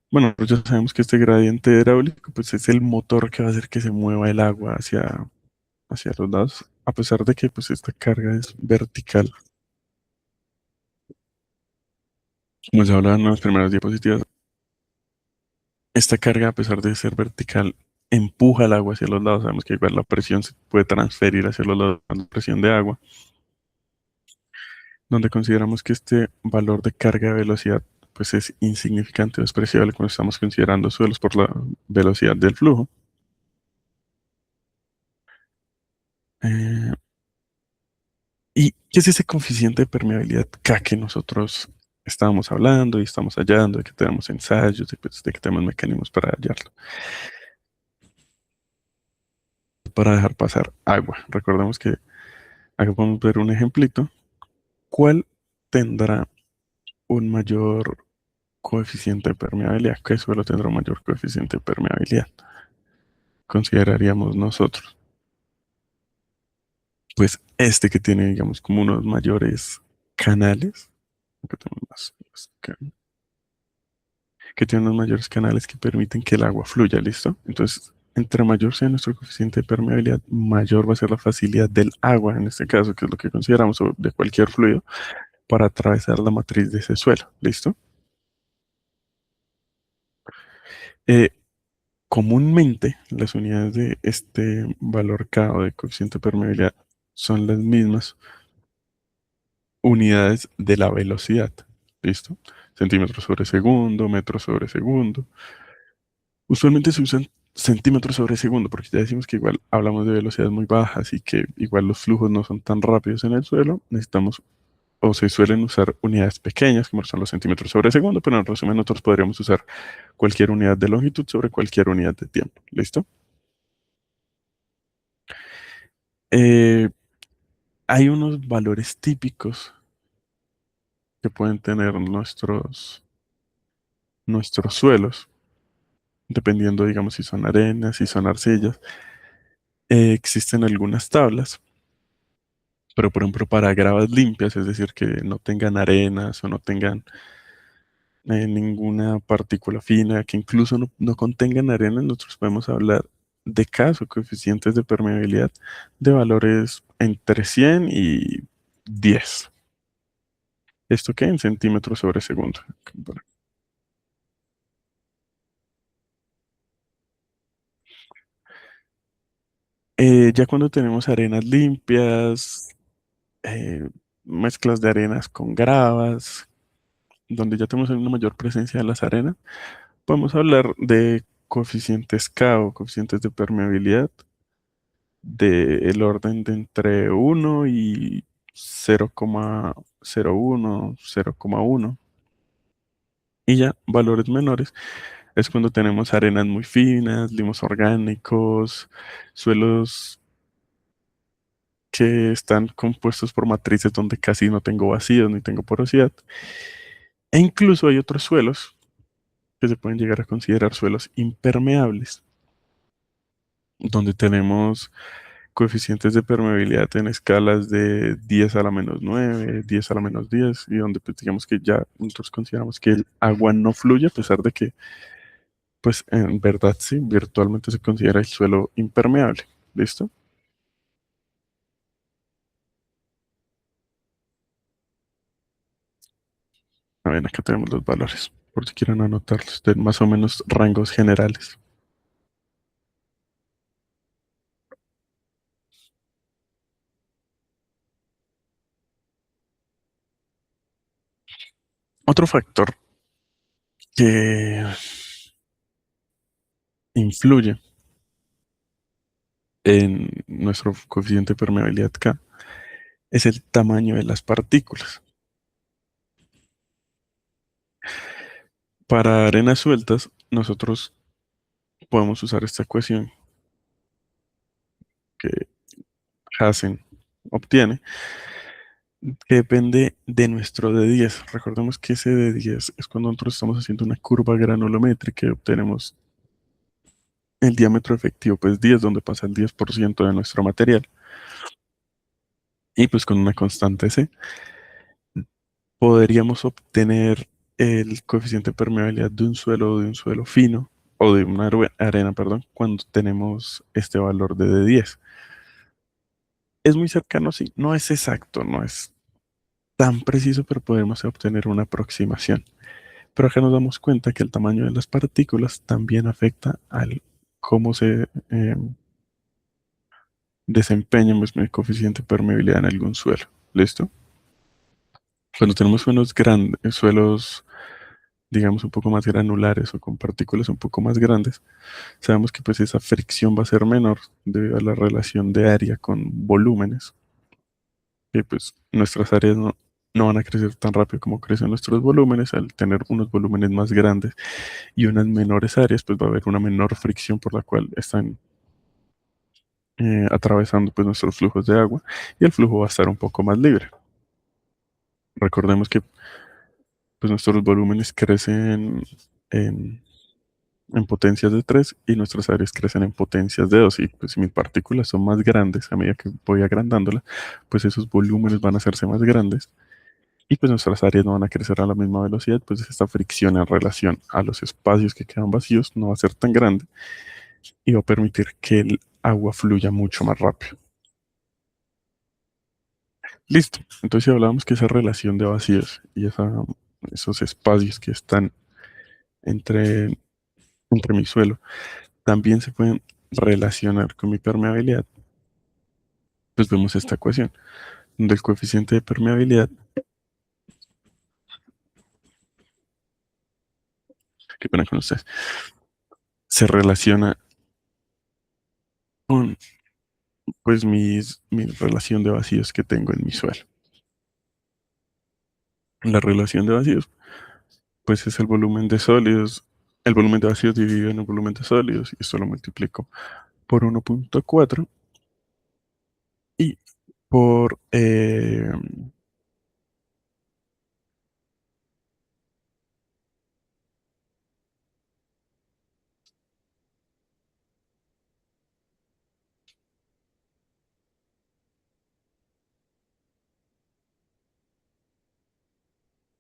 [SPEAKER 1] Bueno, pues ya sabemos que este gradiente hidráulico pues es el motor que va a hacer que se mueva el agua hacia los lados, a pesar de que pues esta carga es vertical. Como se hablaba en las primeras diapositivas, esta carga, a pesar de ser vertical, empuja el agua hacia los lados. Sabemos que igual la presión se puede transferir hacia los lados, la presión de agua, donde consideramos que este valor de carga de velocidad pues es insignificante o despreciable cuando estamos considerando suelos por la velocidad del flujo. Eh, ¿Y qué es ese coeficiente de permeabilidad K que nosotros estábamos hablando y estamos hallando, de que tenemos ensayos, pues, de que tenemos mecanismos para hallarlo? Para dejar pasar agua. Recordemos que acá podemos ver un ejemplito. ¿Cuál tendrá un mayor coeficiente de permeabilidad? ¿Qué suelo tendrá un mayor coeficiente de permeabilidad? Consideraríamos nosotros. Pues este que tiene, digamos, como unos mayores canales. Acá tenemos que tiene unos mayores canales que permiten que el agua fluya, ¿listo? Entonces, entre mayor sea nuestro coeficiente de permeabilidad, mayor va a ser la facilidad del agua, en este caso, que es lo que consideramos, o de cualquier fluido, para atravesar la matriz de ese suelo, ¿listo? Eh, Comúnmente, las unidades de este valor K o de coeficiente de permeabilidad son las mismas unidades de la velocidad, ¿listo? Centímetros sobre segundo, metros sobre segundo. Usualmente se usan centímetros sobre segundo, porque ya decimos que igual hablamos de velocidades muy bajas y que igual los flujos no son tan rápidos en el suelo, necesitamos o se suelen usar unidades pequeñas, como son los centímetros sobre segundo, pero en resumen nosotros podríamos usar cualquier unidad de longitud sobre cualquier unidad de tiempo. ¿Listo? Eh, Hay unos valores típicos que pueden tener nuestros suelos, dependiendo, digamos, si son arenas, si son arcillas. Existen algunas tablas, pero por ejemplo para gravas limpias, es decir, que no tengan arenas o no tengan ninguna partícula fina, que incluso no contengan arena, nosotros podemos hablar de Ks o coeficientes de permeabilidad de valores entre 100 y 10. ¿Esto qué? En centímetros sobre segundo. Ya cuando tenemos arenas limpias, mezclas de arenas con gravas, donde ya tenemos una mayor presencia de las arenas, podemos hablar de coeficientes K o coeficientes de permeabilidad del orden de entre 1 y 0,01, 0,1. Y ya valores menores es cuando tenemos arenas muy finas, limos orgánicos, suelos que están compuestos por matrices donde casi no tengo vacíos ni tengo porosidad. E incluso hay otros suelos que se pueden llegar a considerar suelos impermeables, donde tenemos coeficientes de permeabilidad en escalas de 10 a la menos 9, 10 a la menos 10, y donde pues, digamos que ya nosotros consideramos que el agua no fluye, a pesar de que, pues en verdad sí, virtualmente se considera el suelo impermeable. ¿Listo? A ver, acá tenemos los valores, por si quieren anotarlos, de más o menos rangos generales. Otro factor que influye en nuestro coeficiente de permeabilidad K es el tamaño de las partículas. Para arenas sueltas, nosotros podemos usar esta ecuación que Hazen obtiene, que depende de nuestro D10. Recordemos que ese D10 es cuando nosotros estamos haciendo una curva granulométrica y obtenemos el diámetro efectivo, pues 10, donde pasa el 10% de nuestro material. Y pues con una constante C, podríamos obtener el coeficiente de permeabilidad de un suelo fino, o de una arena, perdón, cuando tenemos este valor de D10. Es muy cercano, sí, no es exacto, no es tan preciso, pero podemos obtener una aproximación. Pero acá nos damos cuenta que el tamaño de las partículas también afecta al cómo se desempeña pues, el coeficiente de permeabilidad en algún suelo. ¿Listo? Cuando tenemos suelos, digamos, un poco más granulares o con partículas un poco más grandes, sabemos que pues esa fricción va a ser menor debido a la relación de área con volúmenes, que pues nuestras áreas no van a crecer tan rápido como crecen nuestros volúmenes. Al tener unos volúmenes más grandes y unas menores áreas, pues va a haber una menor fricción por la cual están atravesando pues nuestros flujos de agua, y el flujo va a estar un poco más libre. Recordemos que pues nuestros volúmenes crecen en, en potencias de 3 y nuestras áreas crecen en potencias de 2, y pues si mis partículas son más grandes a medida que voy agrandándolas, pues esos volúmenes van a hacerse más grandes y pues nuestras áreas no van a crecer a la misma velocidad, pues esta fricción en relación a los espacios que quedan vacíos no va a ser tan grande y va a permitir que el agua fluya mucho más rápido. Listo. Entonces si hablábamos que esa relación de vacíos y esos espacios que están entre, entre mi suelo también se pueden relacionar con mi permeabilidad, pues vemos esta ecuación, donde el coeficiente de permeabilidad, que pena con ustedes, se relaciona con pues mi relación de vacíos que tengo en mi suelo. La relación de vacíos, pues es el volumen de sólidos, el volumen de vacíos dividido en el volumen de sólidos, y esto lo multiplico por 1.4 y por...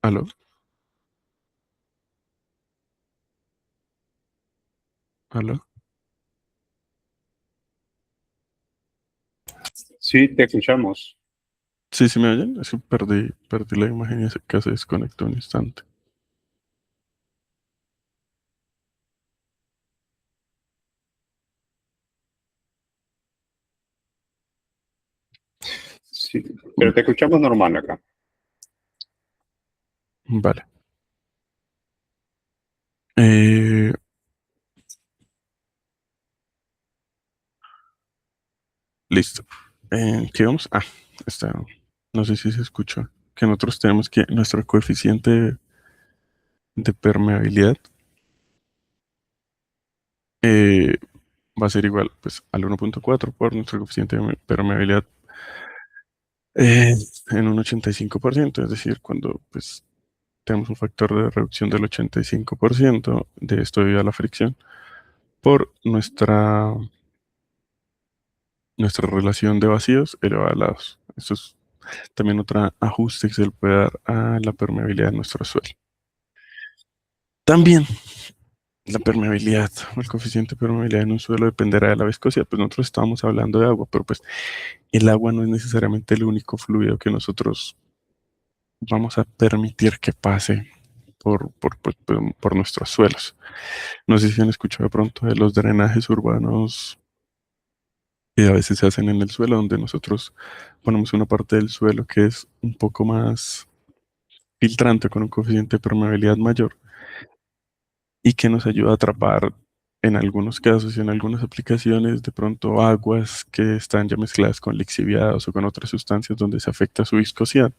[SPEAKER 1] ¿aló? ¿Aló?
[SPEAKER 2] Sí, te escuchamos.
[SPEAKER 1] Sí, sí me oyen, es que perdí la imagen y casi se desconectó un instante.
[SPEAKER 2] Sí, pero te escuchamos normal acá.
[SPEAKER 1] Vale. Eh, listo. ¿Qué vamos? Ah, está. No sé si se escucha. Que nosotros tenemos que nuestro coeficiente de permeabilidad eh, va a ser igual pues, al 1.4 por nuestro coeficiente de permeabilidad eh, en un 85%. Es decir, cuando pues, tenemos un factor de reducción del 85% de esto debido a la fricción por nuestra relación de vacíos elevada a lados. Esto es también otro ajuste que se le puede dar a la permeabilidad de nuestro suelo. También la permeabilidad, o el coeficiente de permeabilidad en un suelo dependerá de la viscosidad. Pues nosotros estábamos hablando de agua, pero pues el agua no es necesariamente el único fluido que nosotros vamos a permitir que pase por nuestros suelos. No sé si han escuchado de pronto de los drenajes urbanos que a veces se hacen en el suelo, donde nosotros ponemos una parte del suelo que es un poco más filtrante con un coeficiente de permeabilidad mayor y que nos ayuda a atrapar en algunos casos y en algunas aplicaciones de pronto aguas que están ya mezcladas con lixiviados o con otras sustancias donde se afecta su viscosidad.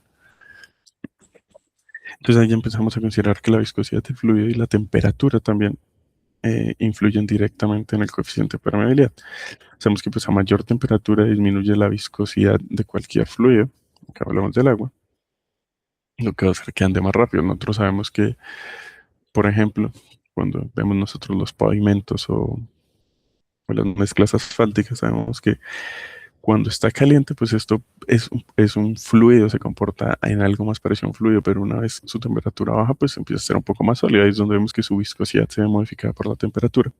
[SPEAKER 1] Entonces ahí ya empezamos a considerar que la viscosidad del fluido y la temperatura también influyen directamente en el coeficiente de permeabilidad. Sabemos que pues a mayor temperatura disminuye la viscosidad de cualquier fluido, acá hablamos del agua, lo que va a hacer que ande más rápido. Nosotros sabemos que, por ejemplo, cuando vemos nosotros los pavimentos o las mezclas asfálticas, sabemos que cuando está caliente, pues esto es un fluido, se comporta en algo más parecido a un fluido, pero una vez su temperatura baja, pues empieza a ser un poco más sólida. Ahí es donde vemos que su viscosidad se ve modificada por la temperatura.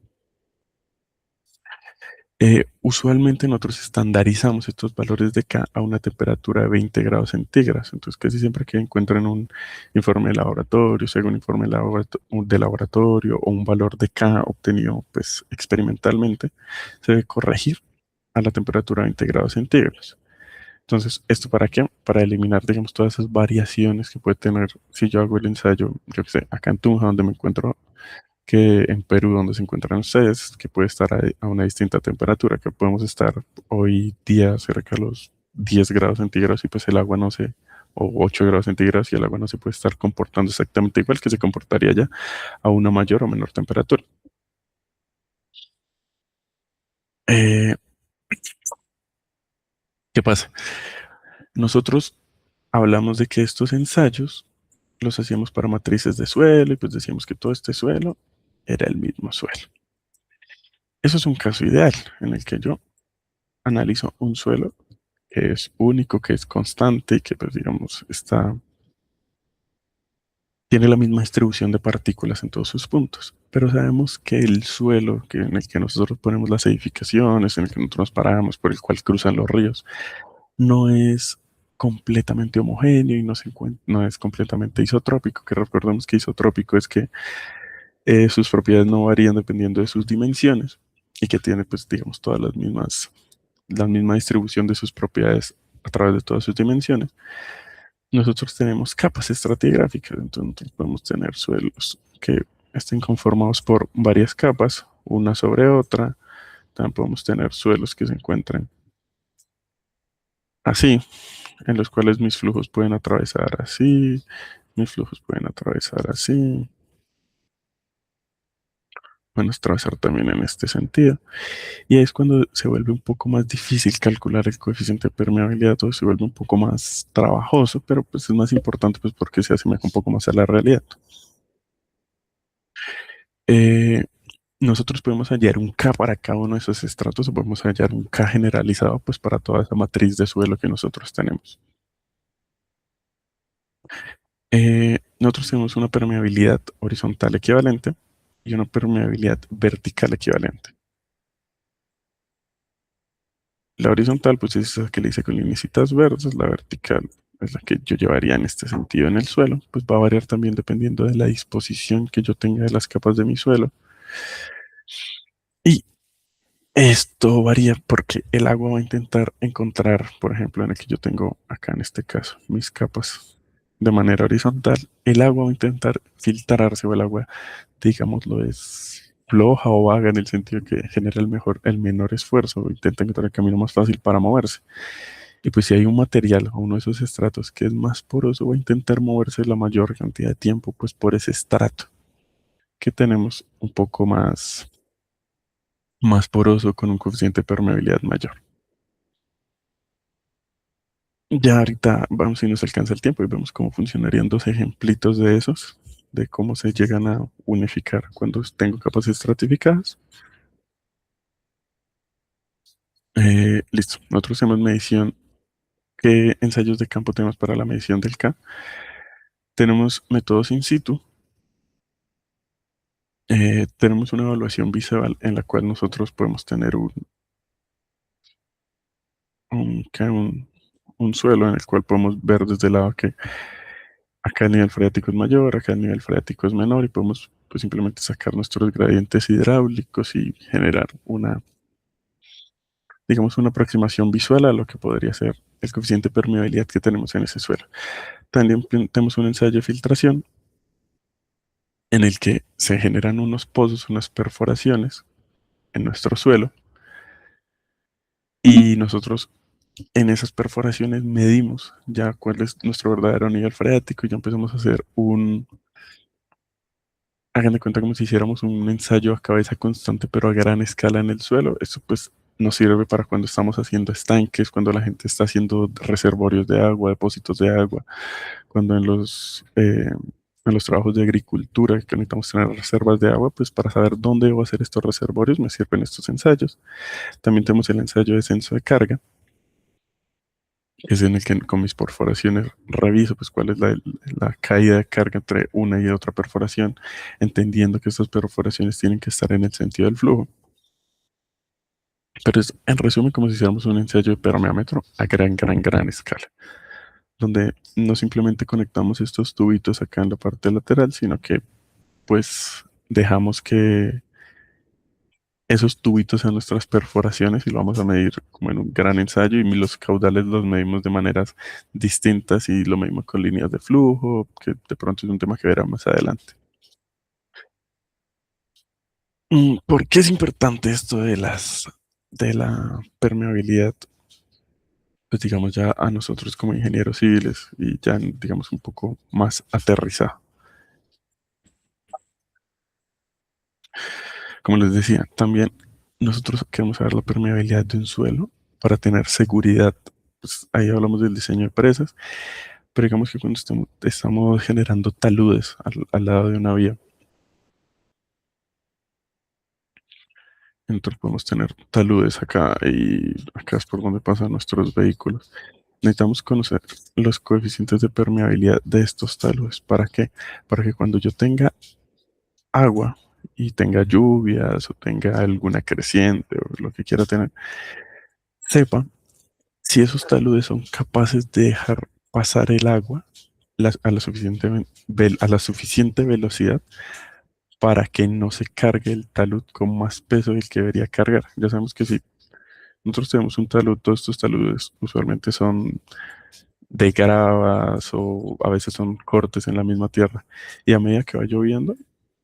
[SPEAKER 1] Usualmente nosotros estandarizamos estos valores de K a una temperatura de 20 grados centígrados. Entonces, casi siempre que encuentran un informe de laboratorio, según informe de laboratorio o un valor de K obtenido pues, experimentalmente, se debe corregir a la temperatura de 20 grados centígrados. Entonces, ¿esto para qué? Para eliminar, digamos, todas esas variaciones que puede tener si yo hago el ensayo, yo que sé, acá en Tunja, donde me encuentro, que en Perú, donde se encuentran ustedes, que puede estar a una distinta temperatura, que podemos estar hoy día cerca de los 10 grados centígrados y pues el agua no se, o 8 grados centígrados y el agua no se puede estar comportando exactamente igual que se comportaría ya a una mayor o menor temperatura. Eh, ¿Qué pasa? Nosotros hablamos de que estos ensayos los hacíamos para matrices de suelo y pues decíamos que todo este suelo era el mismo suelo. Eso es un caso ideal en el que yo analizo un suelo que es único, que es constante y que pues digamos tiene la misma distribución de partículas en todos sus puntos. Pero sabemos que el suelo en el que nosotros ponemos las edificaciones, en el que nosotros nos paramos, por el cual cruzan los ríos, no es completamente homogéneo y no es completamente isotrópico, que recordemos que isotrópico es que sus propiedades no varían dependiendo de sus dimensiones y que tiene, pues, digamos, la misma distribución de sus propiedades a través de todas sus dimensiones. Nosotros tenemos capas estratigráficas, entonces podemos tener suelos que estén conformados por varias capas, una sobre otra, También podemos tener suelos que se encuentren así, en los cuales mis flujos pueden atravesar así, mis flujos pueden atravesar así, pueden atravesar también en este sentido. Y ahí es cuando se vuelve un poco más difícil calcular el coeficiente de permeabilidad, todo se vuelve un poco más trabajoso, pero pues es más importante pues porque se asemeja un poco más a la realidad. Eh, Nosotros podemos hallar un K para cada uno de esos estratos o podemos hallar un K generalizado pues para toda esa matriz de suelo que nosotros tenemos. Nosotros tenemos una permeabilidad horizontal equivalente y una permeabilidad vertical equivalente. La horizontal pues es esa que le hice con linecitas verdes, la vertical es la que yo llevaría en este sentido en el suelo, pues va a variar también dependiendo de la disposición que yo tenga de las capas de mi suelo. Y esto varía porque el agua va a intentar encontrar, por ejemplo, en el que yo tengo acá en este caso, mis capas de manera horizontal, el agua va a intentar filtrarse o el agua, digámoslo, es floja o vaga en el sentido que genera el menor esfuerzo o intenta encontrar el camino más fácil para moverse. Y pues si hay un material o uno de esos estratos que es más poroso, va a intentar moverse la mayor cantidad de tiempo, pues por ese estrato que tenemos un poco más poroso con un coeficiente de permeabilidad mayor. Ya ahorita vamos si nos alcanza el tiempo y vemos cómo funcionarían dos ejemplitos de esos, de cómo se llegan a unificar cuando tengo capas estratificadas. Listo, nosotros hacemos medición. ¿Qué ensayos de campo tenemos para la medición del K? Tenemos métodos in situ. Tenemos una evaluación visual en la cual nosotros podemos tener un suelo en el cual podemos ver desde el lado que acá el nivel freático es mayor, acá el nivel freático es menor y podemos pues, simplemente sacar nuestros gradientes hidráulicos y generar digamos, una aproximación visual a lo que podría ser el coeficiente de permeabilidad que tenemos en ese suelo. También tenemos un ensayo de filtración en el que se generan unos pozos, unas perforaciones en nuestro suelo y nosotros en esas perforaciones medimos ya cuál es nuestro verdadero nivel freático y ya empezamos a hacer hagan de cuenta como si hiciéramos un ensayo a cabeza constante pero a gran escala en el suelo. Esto pues nos sirve para cuando estamos haciendo estanques, cuando la gente está haciendo reservorios de agua, depósitos de agua, cuando en los trabajos de agricultura que necesitamos tener reservas de agua, pues para saber dónde debo hacer estos reservorios me sirven estos ensayos. También tenemos el ensayo de descenso de carga, que es en el que con mis perforaciones reviso pues cuál es la caída de carga entre una y otra perforación, entendiendo que estas perforaciones tienen que estar en el sentido del flujo. Pero es en resumen como si hiciéramos un ensayo de permeámetro a gran escala, donde no simplemente conectamos estos tubitos acá en la parte lateral, sino que pues dejamos que esos tubitos sean nuestras perforaciones y lo vamos a medir como en un gran ensayo y los caudales los medimos de maneras distintas y lo medimos con líneas de flujo, que de pronto es un tema que verá más adelante. ¿Por qué es importante esto de la permeabilidad? Pues digamos ya a nosotros como ingenieros civiles y ya digamos un poco más aterrizado. Como les decía, también nosotros queremos saber la permeabilidad de un suelo para tener seguridad. Pues ahí hablamos del diseño de presas, pero digamos que cuando estamos generando taludes al lado de una vía, entonces podemos tener taludes acá y acá es por donde pasan nuestros vehículos. Necesitamos conocer los coeficientes de permeabilidad de estos taludes. ¿Para qué? Para que cuando yo tenga agua y tenga lluvias o tenga alguna creciente o lo que quiera tener, sepa si esos taludes son capaces de dejar pasar el agua a la suficiente velocidad para que no se cargue el talud con más peso del que debería cargar. Ya sabemos que si nosotros tenemos un talud, todos estos taludes usualmente son de gravas o a veces son cortes en la misma tierra. Y a medida que va lloviendo,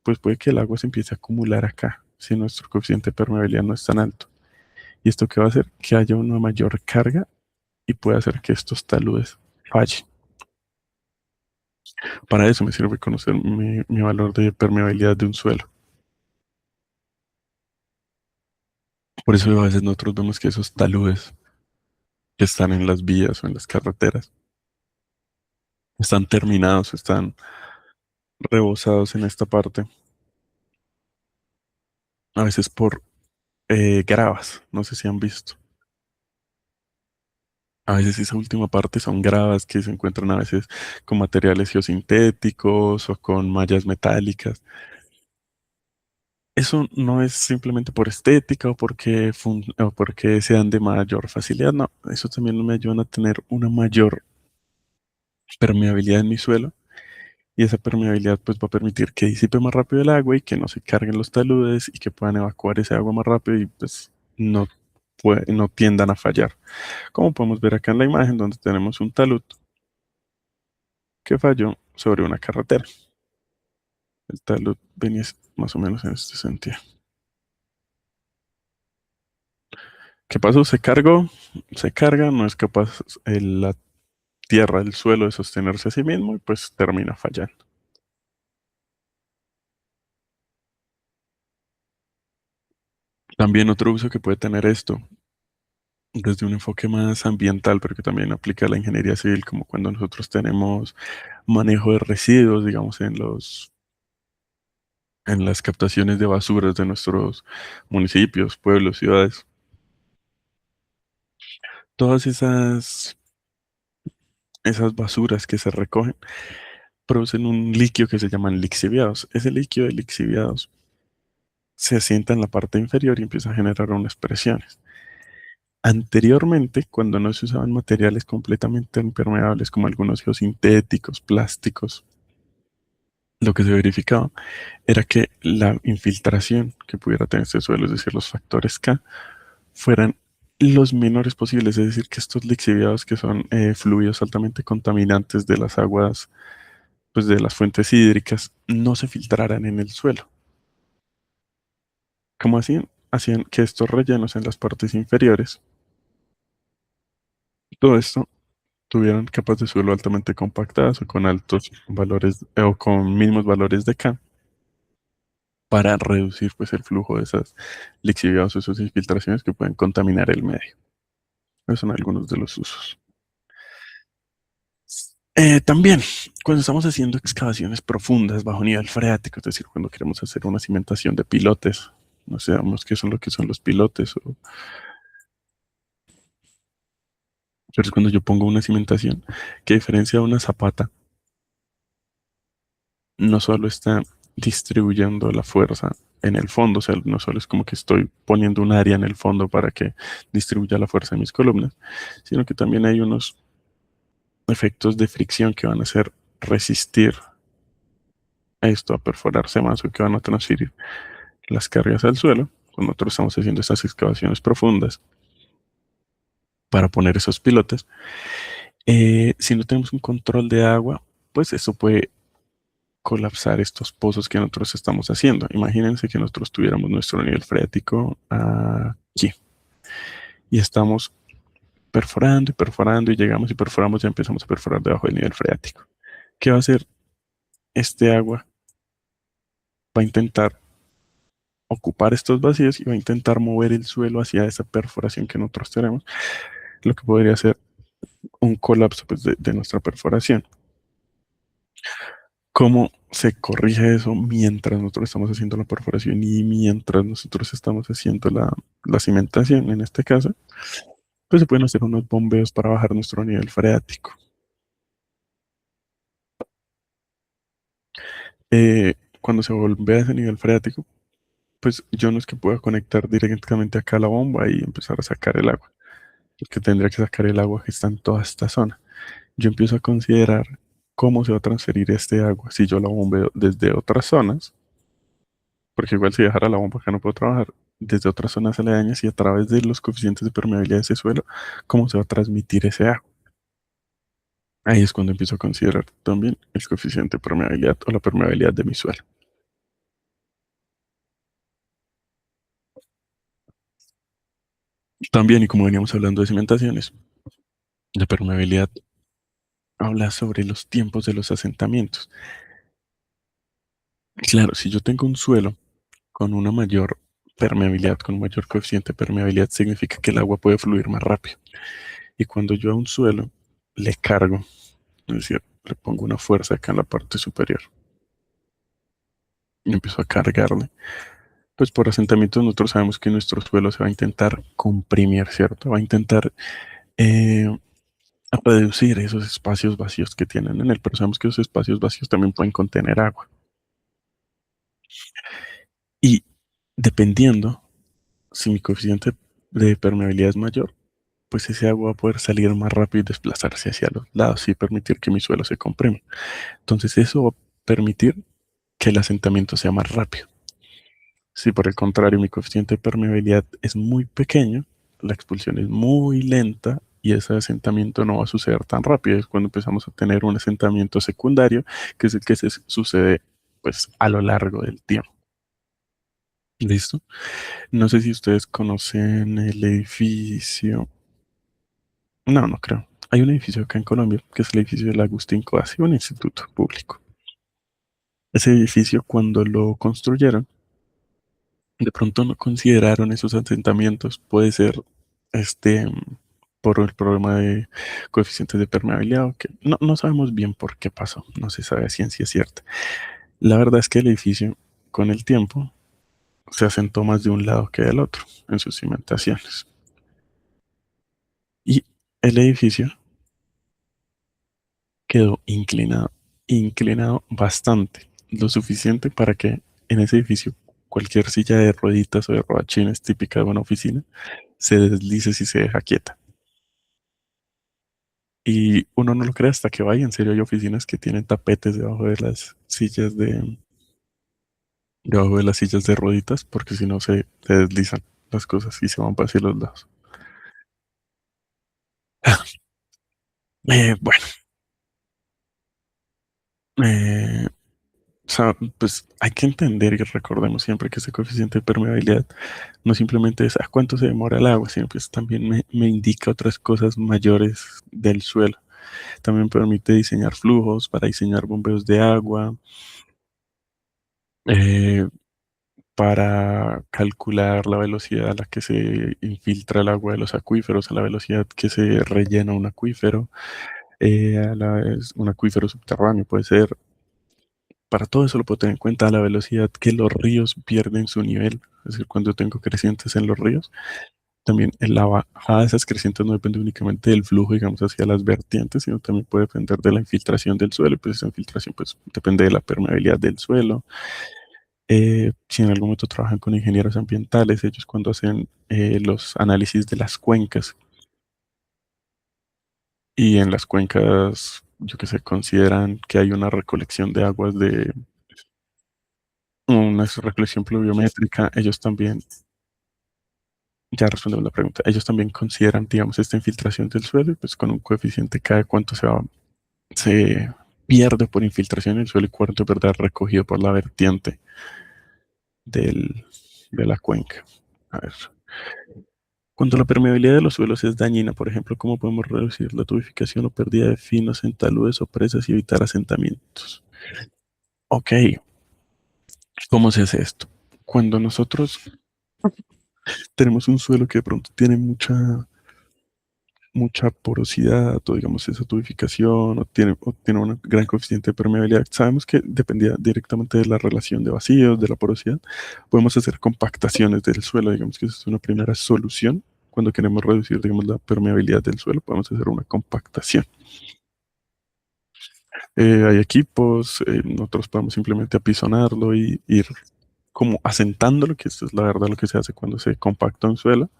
[SPEAKER 1] pues puede que el agua se empiece a acumular acá, si nuestro coeficiente de permeabilidad no es tan alto. ¿Y esto qué va a hacer? Que haya una mayor carga y puede hacer que estos taludes fallen. Para eso me sirve conocer mi valor de permeabilidad de un suelo. Por eso a veces nosotros vemos que esos taludes que están en las vías o en las carreteras están terminados, están rebosados en esta parte, a veces por gravas, no sé si han visto. A veces esa última parte son gravas que se encuentran a veces con materiales geosintéticos o con mallas metálicas. Eso no es simplemente por estética o porque sean de mayor facilidad, no. Eso también me ayudan a tener una mayor permeabilidad en mi suelo y esa permeabilidad pues va a permitir que disipe más rápido el agua y que no se carguen los taludes y que puedan evacuar ese agua más rápido y pues no, no tiendan a fallar. Como podemos ver acá en la imagen donde tenemos un talud que falló sobre una carretera. El talud venía más o menos en este sentido. ¿Qué pasó? Se carga, no es capaz la tierra, el suelo de sostenerse a sí mismo y pues termina fallando. También otro uso que puede tener esto, desde un enfoque más ambiental, pero que también aplica a la ingeniería civil, como cuando nosotros tenemos manejo de residuos, digamos, en las captaciones de basuras de nuestros municipios, pueblos, ciudades. Todas esas basuras que se recogen producen un líquido que se llaman lixiviados. Ese líquido de lixiviados se asienta en la parte inferior y empieza a generar unas presiones. Anteriormente, cuando no se usaban materiales completamente impermeables como algunos geosintéticos, plásticos, lo que se verificaba era que la infiltración que pudiera tener este suelo, es decir, los factores K, fueran los menores posibles, es decir, que estos lixiviados que son fluidos altamente contaminantes de las aguas, pues de las fuentes hídricas, no se filtraran en el suelo. ¿Cómo hacían? Hacían que estos rellenos en las partes inferiores, todo esto tuvieran capas de suelo altamente compactadas o con altos valores o con mínimos valores de K para reducir pues el flujo de esas lixiviados o esas infiltraciones que pueden contaminar el medio. Esos son algunos de los usos. También, cuando estamos haciendo excavaciones profundas bajo nivel freático, es decir, cuando queremos hacer una cimentación de pilotes, no sabemos qué son lo que son los pilotes, pero es cuando yo pongo una cimentación que a diferencia de una zapata, no solo está distribuyendo la fuerza en el fondo, o sea, no solo es como que estoy poniendo un área en el fondo para que distribuya la fuerza en mis columnas, sino que también hay unos efectos de fricción que van a hacer resistir a esto, a perforarse más o que van a transferir las cargas al suelo. Cuando nosotros estamos haciendo estas excavaciones profundas para poner esos pilotes, si no tenemos un control de agua, pues eso puede colapsar estos pozos que nosotros estamos haciendo. Imagínense que nosotros tuviéramos nuestro nivel freático aquí y estamos perforando y perforando y llegamos y perforamos y empezamos a perforar debajo del nivel freático. ¿Qué va a hacer este agua? Va a intentar ocupar estos vacíos y va a intentar mover el suelo hacia esa perforación que nosotros tenemos, lo que podría ser un colapso pues, de nuestra perforación. ¿Cómo se corrige eso mientras nosotros estamos haciendo la perforación y mientras nosotros estamos haciendo la cimentación, en este caso? Pues se pueden hacer unos bombeos para bajar nuestro nivel freático. Cuando se bombea ese nivel freático, pues yo no es que pueda conectar directamente acá a la bomba y empezar a sacar el agua, porque tendría que sacar el agua que está en toda esta zona. Yo empiezo a considerar cómo se va a transferir este agua si yo la bombeo desde otras zonas, porque igual si dejara la bomba acá no puedo trabajar, desde otras zonas aledañas y a través de los coeficientes de permeabilidad de ese suelo, cómo se va a transmitir ese agua. Ahí es cuando empiezo a considerar también el coeficiente de permeabilidad o la permeabilidad de mi suelo. También, y como veníamos hablando de cimentaciones, la permeabilidad habla sobre los tiempos de los asentamientos. Claro, si yo tengo un suelo con una mayor permeabilidad, con un mayor coeficiente de permeabilidad, significa que el agua puede fluir más rápido. Y cuando yo a un suelo le cargo, es decir, le pongo una fuerza acá en la parte superior y empiezo a cargarle, pues por asentamiento nosotros sabemos que nuestro suelo se va a intentar comprimir, ¿cierto? Va a intentar eh, reducir esos espacios vacíos que tienen en él, pero sabemos que esos espacios vacíos también pueden contener agua. Y dependiendo, si mi coeficiente de permeabilidad es mayor, pues ese agua va a poder salir más rápido y desplazarse hacia los lados y permitir que mi suelo se comprima. Entonces eso va a permitir que el asentamiento sea más rápido. Si por el contrario mi coeficiente de permeabilidad es muy pequeño, la expulsión es muy lenta y ese asentamiento no va a suceder tan rápido. Es cuando empezamos a tener un asentamiento secundario, que es el que se sucede pues a lo largo del tiempo. ¿Listo? No sé si ustedes conocen el edificio. No, no creo. Hay un edificio acá en Colombia que es el edificio del Agustín Coasi, un instituto público. Ese edificio, cuando lo construyeron, de pronto no consideraron esos asentamientos. Puede ser este por el problema de coeficientes de permeabilidad, o que no sabemos bien por qué pasó. No se sabe a ciencia cierta. La verdad es que el edificio, con el tiempo, se asentó más de un lado que del otro en sus cimentaciones. Y el edificio quedó inclinado, inclinado bastante, lo suficiente para que en ese edificio cualquier silla de rueditas o de rodachines típica de una oficina se deslice si se deja quieta. Y uno no lo cree hasta que vaya. En serio, hay oficinas que tienen tapetes debajo de las sillas de rueditas, porque si no se deslizan las cosas y se van para hacia los lados. Bueno, eh, o sea, pues hay que entender y recordemos siempre que ese coeficiente de permeabilidad no simplemente es a cuánto se demora el agua, sino que también me indica otras cosas mayores del suelo. También permite diseñar flujos para diseñar bombeos de agua, eh, para calcular la velocidad a la que se infiltra el agua de los acuíferos, a la velocidad que se rellena un acuífero, a la vez un acuífero subterráneo puede ser. Para todo eso lo puedo tener en cuenta, la velocidad que los ríos pierden su nivel, es decir, cuando tengo crecientes en los ríos. También en la bajada de esas crecientes no depende únicamente del flujo, digamos, hacia las vertientes, sino también puede depender de la infiltración del suelo. Pues esa infiltración pues, depende de la permeabilidad del suelo. Si en algún momento trabajan con ingenieros ambientales, ellos cuando hacen los análisis de las cuencas y en las cuencas, yo que sé, consideran que hay una recolección de aguas de una recolección pluviométrica, ellos también, ya respondemos la pregunta, ellos también consideran, digamos, esta infiltración del suelo y pues con un coeficiente cada cuánto se pierde por infiltración en el suelo y cuánto es verdad recogido por la vertiente del, de la cuenca. A ver. Cuando la permeabilidad de los suelos es dañina, por ejemplo, ¿cómo podemos reducir la tubificación o pérdida de finos en taludes o presas y evitar asentamientos? Ok, ¿cómo se hace esto? Cuando nosotros tenemos un suelo que de pronto tiene mucha porosidad o digamos esa tubificación o tiene un gran coeficiente de permeabilidad, sabemos que dependía directamente de la relación de vacíos, de la porosidad. Podemos hacer compactaciones del suelo, digamos que esa es una primera solución. Cuando queremos reducir, digamos, la permeabilidad del suelo, podemos hacer una compactación. Hay equipos, nosotros podemos simplemente apisonarlo y ir como asentándolo, que esto es la verdad lo que se hace cuando se compacta un suelo.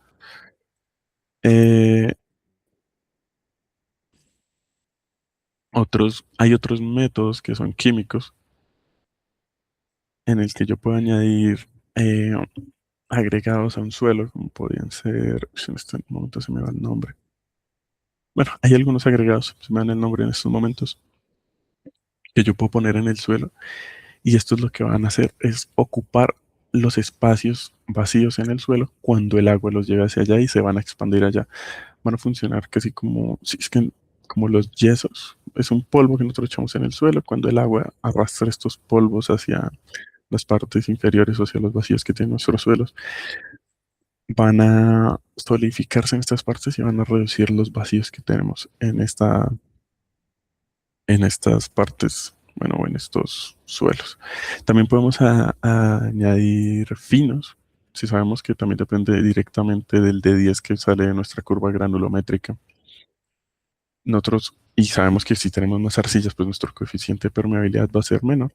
[SPEAKER 1] Eh, hay otros métodos que son químicos en el que yo puedo añadir eh, agregados a un suelo, como podrían ser, en este momento se me va el nombre. Bueno, hay algunos agregados, se me dan el nombre en estos momentos, que yo puedo poner en el suelo y esto es lo que van a hacer, es ocupar los espacios vacíos en el suelo, cuando el agua los lleve hacia allá y se van a expandir allá. Van a funcionar casi como, si es que como los yesos. Es un polvo que nosotros echamos en el suelo. Cuando el agua arrastra estos polvos hacia las partes inferiores o hacia los vacíos que tienen nuestros suelos, van a solidificarse en estas partes y van a reducir los vacíos que tenemos en estas partes, bueno, o en estos suelos. También podemos añadir finos, si sabemos que también depende directamente del D10 que sale de nuestra curva granulométrica. Nosotros, y sabemos que si tenemos más arcillas, pues nuestro coeficiente de permeabilidad va a ser menor.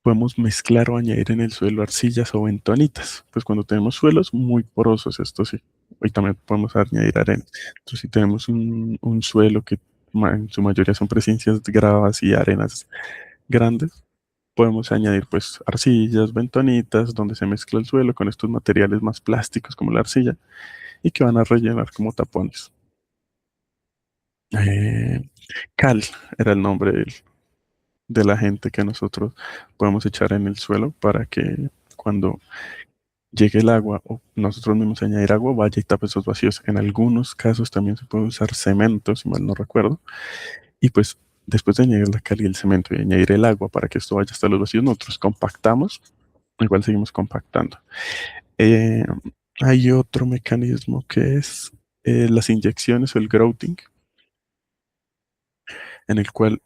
[SPEAKER 1] Podemos mezclar o añadir en el suelo arcillas o bentonitas. Pues cuando tenemos suelos muy porosos, esto sí. Y también podemos añadir arena. Entonces, si tenemos un suelo que en su mayoría son presencias de gravas y arenas grandes, podemos añadir pues arcillas, bentonitas, donde se mezcla el suelo con estos materiales más plásticos como la arcilla y que van a rellenar como tapones. Eh, Cal era el nombre de la gente que nosotros podemos echar en el suelo para que cuando llegue el agua o nosotros mismos añadir agua, vaya y tape esos vacíos. En algunos casos también se puede usar cemento, si mal no recuerdo. Y pues después de añadir la cal y el cemento y añadir el agua para que esto vaya hasta los vacíos, nosotros compactamos, igual seguimos compactando. Eh, Hay otro mecanismo que es las inyecciones o el grouting, en el cual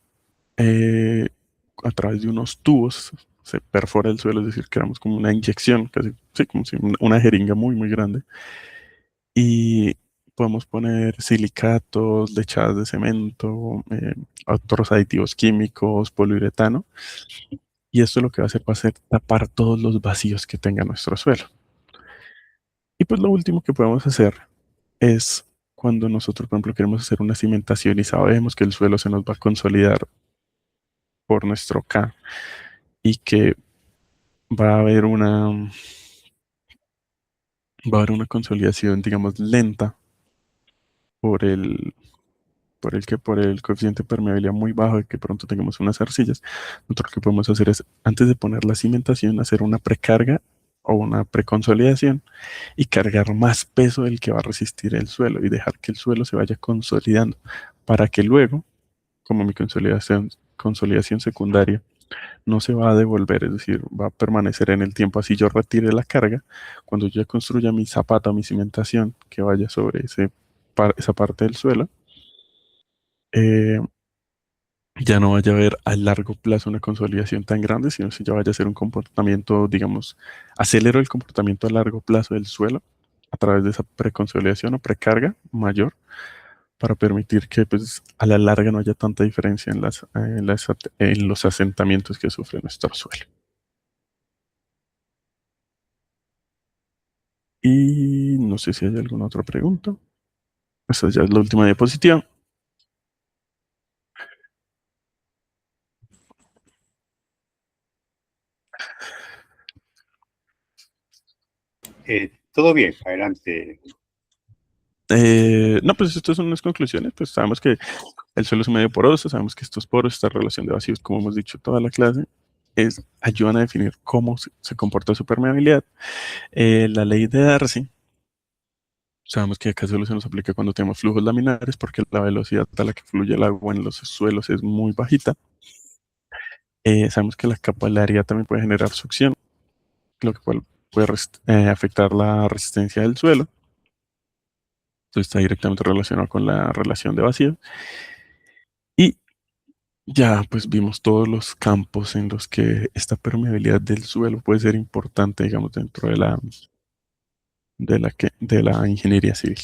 [SPEAKER 1] a través de unos tubos se perfora el suelo, es decir, creamos como una inyección, casi, sí, como si una jeringa muy, muy grande. Y podemos poner silicatos, lechadas de cemento, otros aditivos químicos, poliuretano. Y esto lo que va a hacer va a ser tapar todos los vacíos que tenga nuestro suelo. Y pues lo último que podemos hacer es cuando nosotros, por ejemplo, queremos hacer una cimentación y sabemos que el suelo se nos va a consolidar por nuestro K y que va a haber una consolidación, digamos, lenta por por el coeficiente de permeabilidad muy bajo y que pronto tengamos unas arcillas. Nosotros lo que podemos hacer es, antes de poner la cimentación, hacer una precarga o una preconsolidación y cargar más peso del que va a resistir el suelo y dejar que el suelo se vaya consolidando para que luego, como mi consolidación secundaria, no se va a devolver, es decir, va a permanecer en el tiempo. Así yo retire la carga, cuando yo ya construya mi zapata o mi cimentación que vaya sobre esa parte del suelo, eh, ya no vaya a haber a largo plazo una consolidación tan grande, sino que ya vaya a ser un comportamiento, digamos, acelero el comportamiento a largo plazo del suelo a través de esa preconsolidación o precarga mayor para permitir que pues, a la larga no haya tanta diferencia en los asentamientos que sufre nuestro suelo. Y no sé si hay alguna otra pregunta. Esta ya es la última diapositiva.
[SPEAKER 2] Todo bien, adelante.
[SPEAKER 1] No, pues estas son unas conclusiones. Pues sabemos que el suelo es un medio poroso, sabemos que estos poros, esta relación de vacíos, como hemos dicho toda la clase, ayudan a definir cómo se comporta su permeabilidad. La ley de Darcy, sabemos que acá solo se nos aplica cuando tenemos flujos laminares porque la velocidad a la que fluye el agua en los suelos es muy bajita. Sabemos que la capilaridad también puede generar succión, lo que puede afectar la resistencia del suelo. Esto está directamente relacionado con la relación de vacío. Y ya pues vimos todos los campos en los que esta permeabilidad del suelo puede ser importante, digamos, dentro de la ingeniería civil.